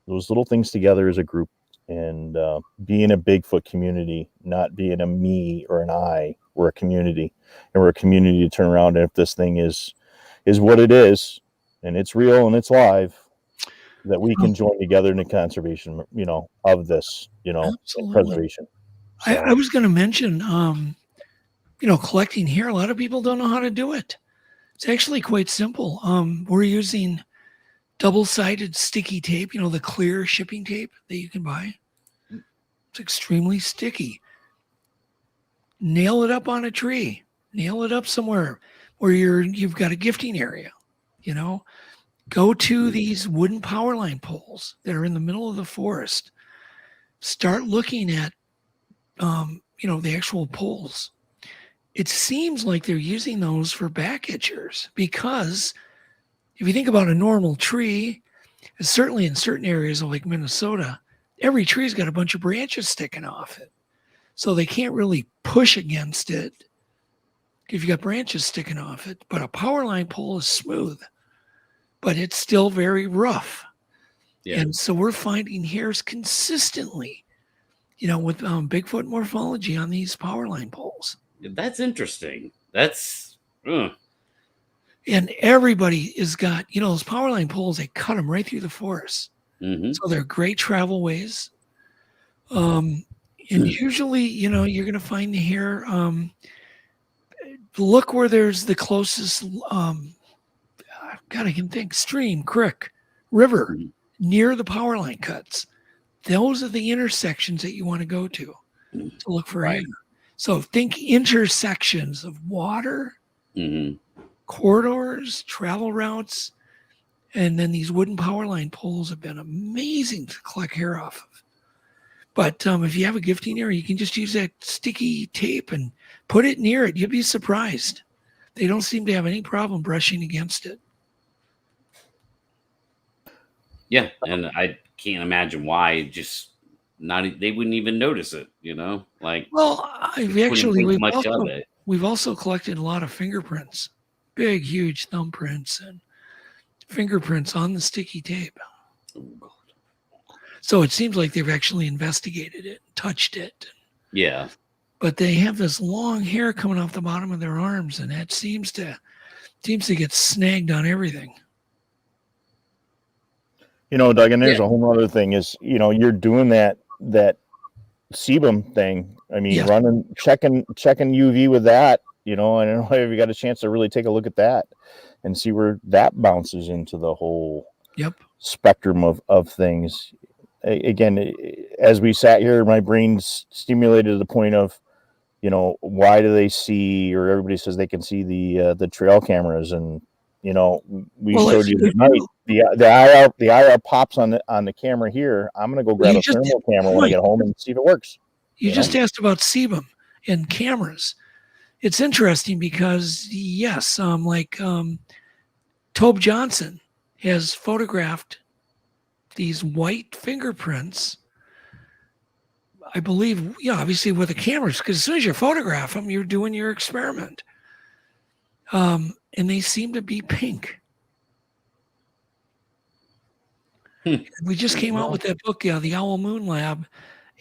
Speaker 3: little things together as a group and being a Bigfoot community, not being a me or an I. We're a community, and we're a community to turn around. And if this thing is what it is, and it's real and it's live, that we can join together in the conservation, of this, preservation.
Speaker 4: So. I was going to mention, collecting hair. A lot of people don't know how to do it. It's actually quite simple. We're using double-sided sticky tape, the clear shipping tape that you can buy. It's extremely sticky. Nail it up on a tree. Nail it up somewhere where you've got a gifting area. Go to these wooden power line poles that are in the middle of the forest. Start looking at, the actual poles. It seems like they're using those for back itchers because if you think about a normal tree, certainly in certain areas of like Minnesota, every tree's got a bunch of branches sticking off it. So they can't really push against it if you got branches sticking off it. But a power line pole is smooth, but it's still very rough. Yeah. And so we're finding hairs consistently, with Bigfoot morphology on these power line poles.
Speaker 1: That's interesting. That's...
Speaker 4: And everybody has got, those power line poles, they cut them right through the forest. Mm-hmm. So they're great travel ways. And usually, you're going to find the hair. Look where there's the closest, God, I can think, stream, creek, river, near the power line cuts. Those are the intersections that you want to go to look for hair. So think intersections of water, corridors, travel routes, and then these wooden power line poles have been amazing to collect hair off of. But if you have a gifting area, you can just use that sticky tape and put it near it. You'll be surprised. They don't seem to have any problem brushing against it.
Speaker 1: Yeah, and I can't imagine why. Just not they wouldn't even notice it. Like
Speaker 4: Well,
Speaker 1: wouldn't think much of it.
Speaker 4: we've also collected a lot of fingerprints, big, huge thumbprints and fingerprints on the sticky tape.
Speaker 1: Oh, God.
Speaker 4: So it seems like they've actually investigated it, touched it.
Speaker 1: Yeah,
Speaker 4: But they have this long hair coming off the bottom of their arms, and that seems to get snagged on everything.
Speaker 3: Doug, and there's a whole other thing is, you're doing that sebum thing. I mean,
Speaker 4: Yes.
Speaker 3: checking UV with that, I don't know if you got a chance to really take a look at that and see where that bounces into the whole spectrum of things. Again, as we sat here, my brain's stimulated to the point of, why do they see, or everybody says they can see the trail cameras, and we showed you tonight the IR pops on the camera here. I'm gonna go grab a thermal camera when I get home and see if it works.
Speaker 4: You just asked about sebum and cameras. It's interesting because yes, Tobe Johnson has photographed these white fingerprints, I believe, obviously with the cameras, because as soon as you photograph them, you're doing your experiment. And they seem to be pink. We just came out with that book, the Owl Moon Lab,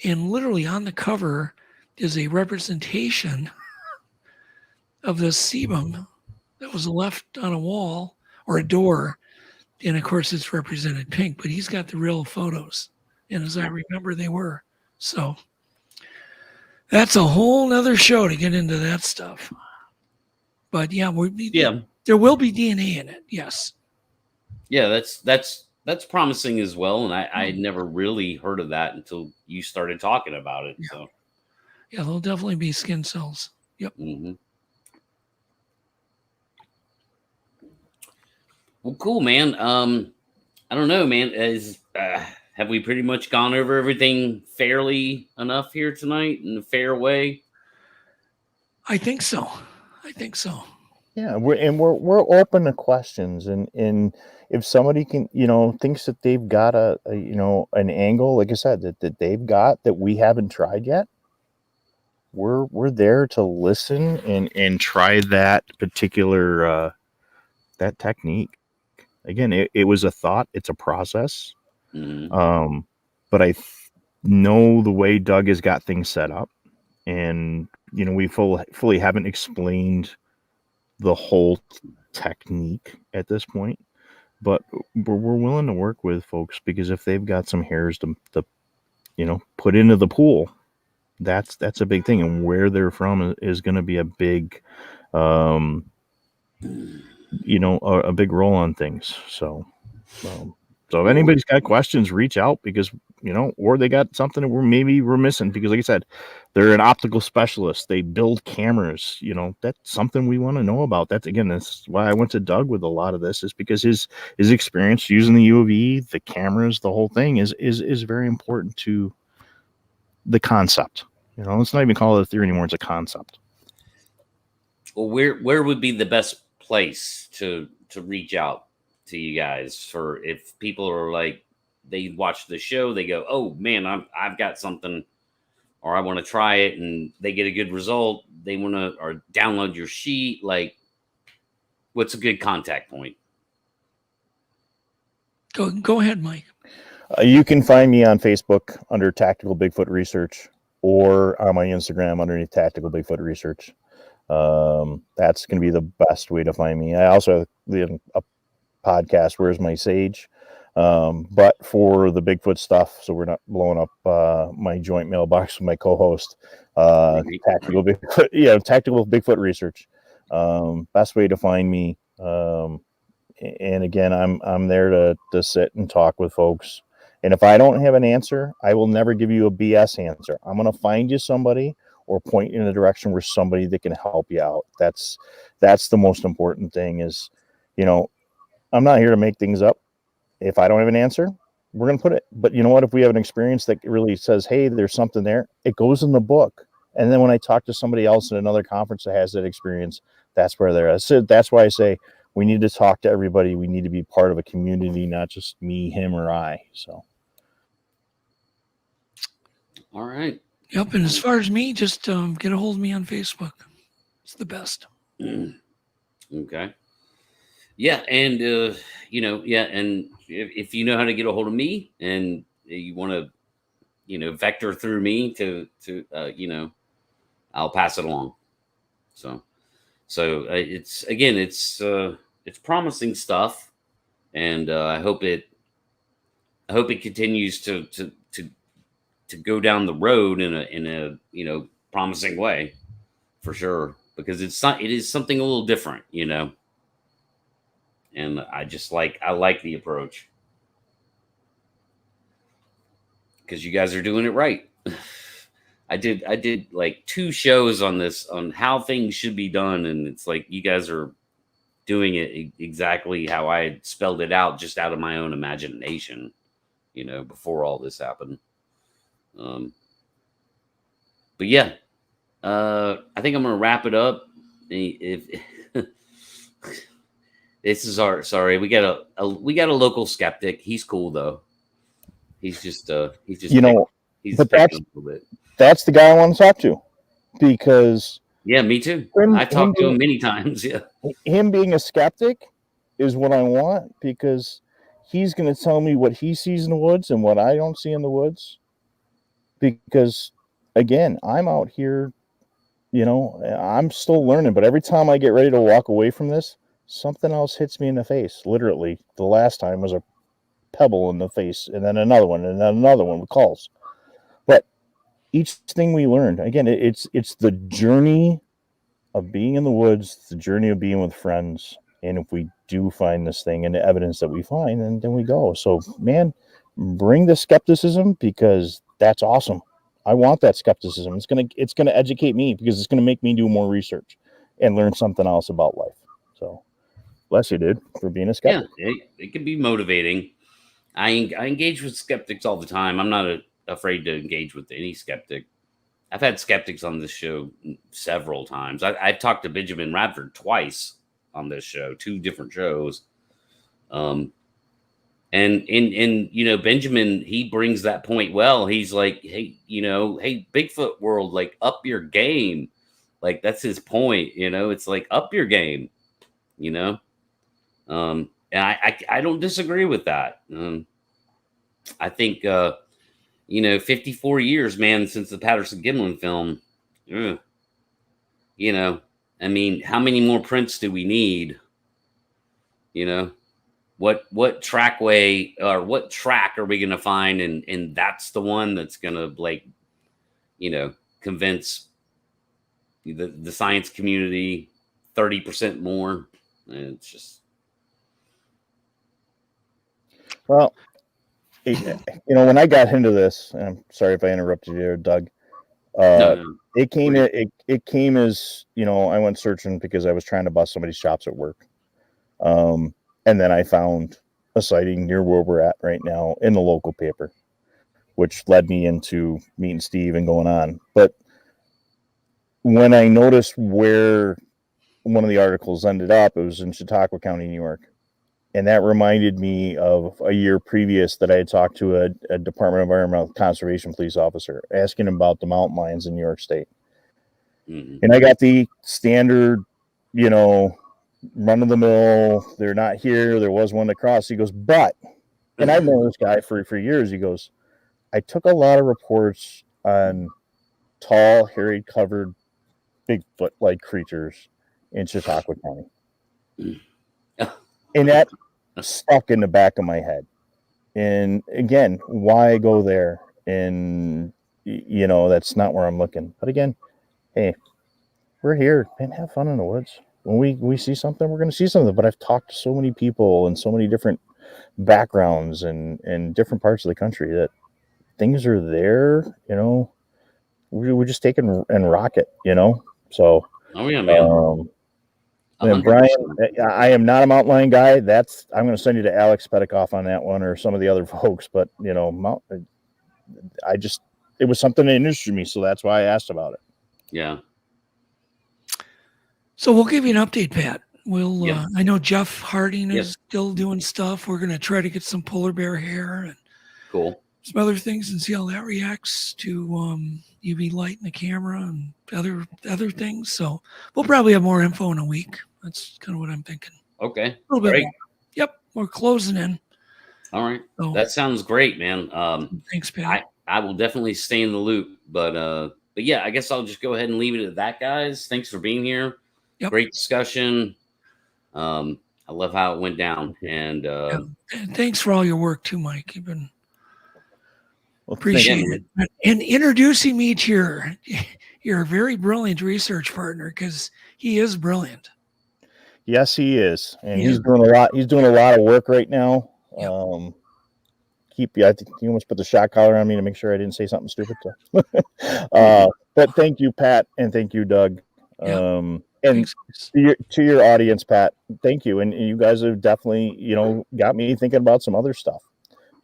Speaker 4: and literally on the cover is a representation of the sebum that was left on a wall or a door. And of course, it's represented pink, but he's got the real photos. And as I remember, they were. So that's a whole nother show to get into that stuff. But there will be DNA in it. Yes.
Speaker 1: Yeah, that's promising as well. And I had never really heard of that until you started talking about it.
Speaker 4: Yeah.
Speaker 1: So
Speaker 4: yeah, there'll definitely be skin cells. Yep.
Speaker 1: Mm-hmm. Well, cool, man. I don't know, man. Have we pretty much gone over everything fairly enough here tonight in a fair way?
Speaker 4: I think so.
Speaker 3: Yeah, we're open to questions, and if somebody can, thinks that they've got an angle, like I said, that they've got that we haven't tried yet, we're there to listen and try that particular that technique. Again, it was a thought, it's a process.
Speaker 1: Mm-hmm.
Speaker 3: But I know the way Doug has got things set up, and we fully haven't explained the whole technique at this point, but we're willing to work with folks, because if they've got some hairs to put into the pool, that's a big thing, and where they're from is going to be a big a big role on things. So if anybody's got questions, reach out, because or they got something that we're missing, because like I said, they're an optical specialist, they build cameras, that's something we want to know about. That's why I went to Doug with a lot of this, is because his experience using the UV, the cameras, the whole thing is very important to the concept. Let's not even call it a theory anymore, it's a concept.
Speaker 1: Well, where would be the best place to reach out to you guys for, if people are like, they watch the show, they go, oh man, I've got something, or I want to try it, and they get a good result, they want to, or download your sheet, like, what's a good contact point?
Speaker 4: Go ahead, Mike.
Speaker 3: You can find me on Facebook under Tactical Bigfoot Research, or on my Instagram underneath Tactical Bigfoot Research. That's going to be the best way to find me. I also have a podcast, Where's My Sage? But for the Bigfoot stuff, so we're not blowing up my joint mailbox with my co-host, Tactical Bigfoot Research. Best way to find me. And again, I'm there to sit and talk with folks. And if I don't have an answer, I will never give you a BS answer. I'm going to find you somebody, or point you in a direction where somebody that can help you out. That's the most important thing is, I'm not here to make things up. If I don't have an answer, we're going to put it. But you know what? If we have an experience that really says, hey, there's something there, it goes in the book. And then when I talk to somebody else at another conference that has that experience, that's where they're at. So that's why I say we need to talk to everybody. We need to be part of a community, not just me, him, or I. So.
Speaker 1: All right.
Speaker 4: Yep. And as far as me, just get a hold of me on Facebook. It's the best.
Speaker 1: Okay. Yeah, and and if you know how to get a hold of me, and you want to, vector through me to I'll pass it along. So it's promising stuff, and I hope it continues to go down the road in a promising way, for sure, because it is something a little different, and I like the approach, because you guys are doing it right. I did like 2 shows on this, on how things should be done, and it's like you guys are doing it exactly how I had spelled it out, just out of my own imagination, before all this happened. But yeah, I think I'm gonna wrap it up. If this is sorry, we got a local skeptic. He's cool though. He's just he's
Speaker 3: but
Speaker 1: picking a little bit.
Speaker 3: That's the guy I want to talk to, because
Speaker 1: Yeah, me too. I've talked to him many times. Yeah,
Speaker 3: him being a skeptic is what I want, because he's going to tell me what he sees in the woods and what I don't see in the woods. Because again, I'm out here, I'm still learning, but every time I get ready to walk away from this, something else hits me in the face. Literally, the last time was a pebble in the face, and then another one, and then another one with calls. But each thing we learned, again, it's the journey of being in the woods, the journey of being with friends. And if we do find this thing and the evidence that we find, then we go. So, man, bring the skepticism, because that's awesome. I want that skepticism. It's gonna educate me, because it's gonna make me do more research and learn something else about life. So, bless you, dude, for being a skeptic.
Speaker 1: Yeah, it can be motivating. I engage with skeptics all the time. I'm not afraid to engage with any skeptic. I've had skeptics on this show several times. I've talked to Benjamin Radford twice on this show, 2 different shows. And Benjamin, he brings that point well. He's like, hey, Bigfoot world, like, up your game. Like, that's his point, it's like, up your game, and I don't disagree with that. I think 54 years, man, since the Patterson Gimlin film. I mean, how many more prints do we need? What trackway, or what track are we going to find? And that's the one that's going to convince the science community 30% more. And it's just,
Speaker 3: well, when I got into this, and I'm sorry if I interrupted you there, Doug.
Speaker 1: no.
Speaker 3: It came as, I went searching because I was trying to bust somebody's chops at work. And then I found a sighting near where we're at right now in the local paper, which led me into meeting Steve and going on. But when I noticed where one of the articles ended up, it was in Chautauqua County, New York. And that reminded me of a year previous that I had talked to a Department of Environmental Conservation police officer, asking him about the mountain lions in New York State. Mm-hmm. And I got the standard, run of the mill. They're not here. There was one across. He goes, but, and I've known this guy for years. He goes, I took a lot of reports on tall, hairy covered Bigfoot-like creatures in Chautauqua County. And that stuck in the back of my head. And again, why go there? And, that's not where I'm looking. But again, hey, we're here, man, have fun in the woods. When we see something, we're going to see something. But I've talked to so many people and so many different backgrounds and different parts of the country that things are there, we just take and rock it, So,
Speaker 1: oh yeah, man.
Speaker 3: And
Speaker 1: 100%.
Speaker 3: Brian, I am not a mountain lion guy. I'm going to send you to Alex Petikoff on that one, or some of the other folks. But you know, it was something that interested me, so that's why I asked about it.
Speaker 1: Yeah.
Speaker 4: So we'll give you an update, Pat.
Speaker 1: Yep.
Speaker 4: I know Jeff Harding
Speaker 1: Yep.
Speaker 4: is still doing stuff. We're going to try to get some polar bear hair and
Speaker 1: Cool.
Speaker 4: some other things and see how that reacts to UV light in the camera and other things. So we'll probably have more info in a week. That's kind of what I'm thinking.
Speaker 1: Okay.
Speaker 4: A little bit
Speaker 1: Great.
Speaker 4: more. Yep, we're closing in.
Speaker 1: All right.
Speaker 4: So,
Speaker 1: That sounds great, man.
Speaker 4: thanks, Pat.
Speaker 1: I will definitely stay in the loop, but yeah, I guess I'll just go ahead and leave it at that, guys. Thanks for being here.
Speaker 4: Yep.
Speaker 1: Great discussion. I love how it went down, and
Speaker 4: And thanks for all your work too, Mike. You've been
Speaker 3: Well,
Speaker 4: appreciate
Speaker 1: you.
Speaker 4: it. And introducing me to your very brilliant research partner, because he is brilliant.
Speaker 3: Yes, he is, and
Speaker 4: Yeah.
Speaker 3: he's doing a lot. He's doing a lot of work right now.
Speaker 4: Yep.
Speaker 3: I think you almost put the shot collar on me to make sure I didn't say something stupid. So. But thank you, Pat, and thank you, Doug.
Speaker 4: Yeah.
Speaker 3: And
Speaker 4: Thanks.
Speaker 3: to your audience, Pat, thank you, and you guys have definitely, got me thinking about some other stuff.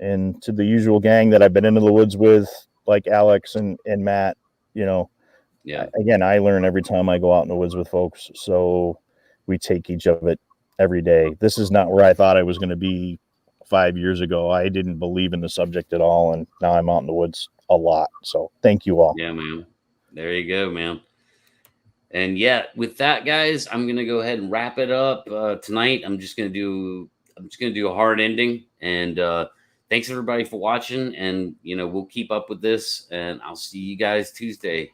Speaker 3: And to the usual gang that I've been into the woods with, like Alex and Matt,
Speaker 1: Yeah.
Speaker 3: again, I learn every time I go out in the woods with folks. So we take each of it every day. This is not where I thought I was going to be 5 years ago. I didn't believe in the subject at all, and now I'm out in the woods a lot. So thank you all.
Speaker 1: Yeah, man. There you go, man. And yeah, with that, guys, I'm gonna go ahead and wrap it up tonight. I'm just gonna do a hard ending. And thanks everybody for watching. And we'll keep up with this. And I'll see you guys Tuesday.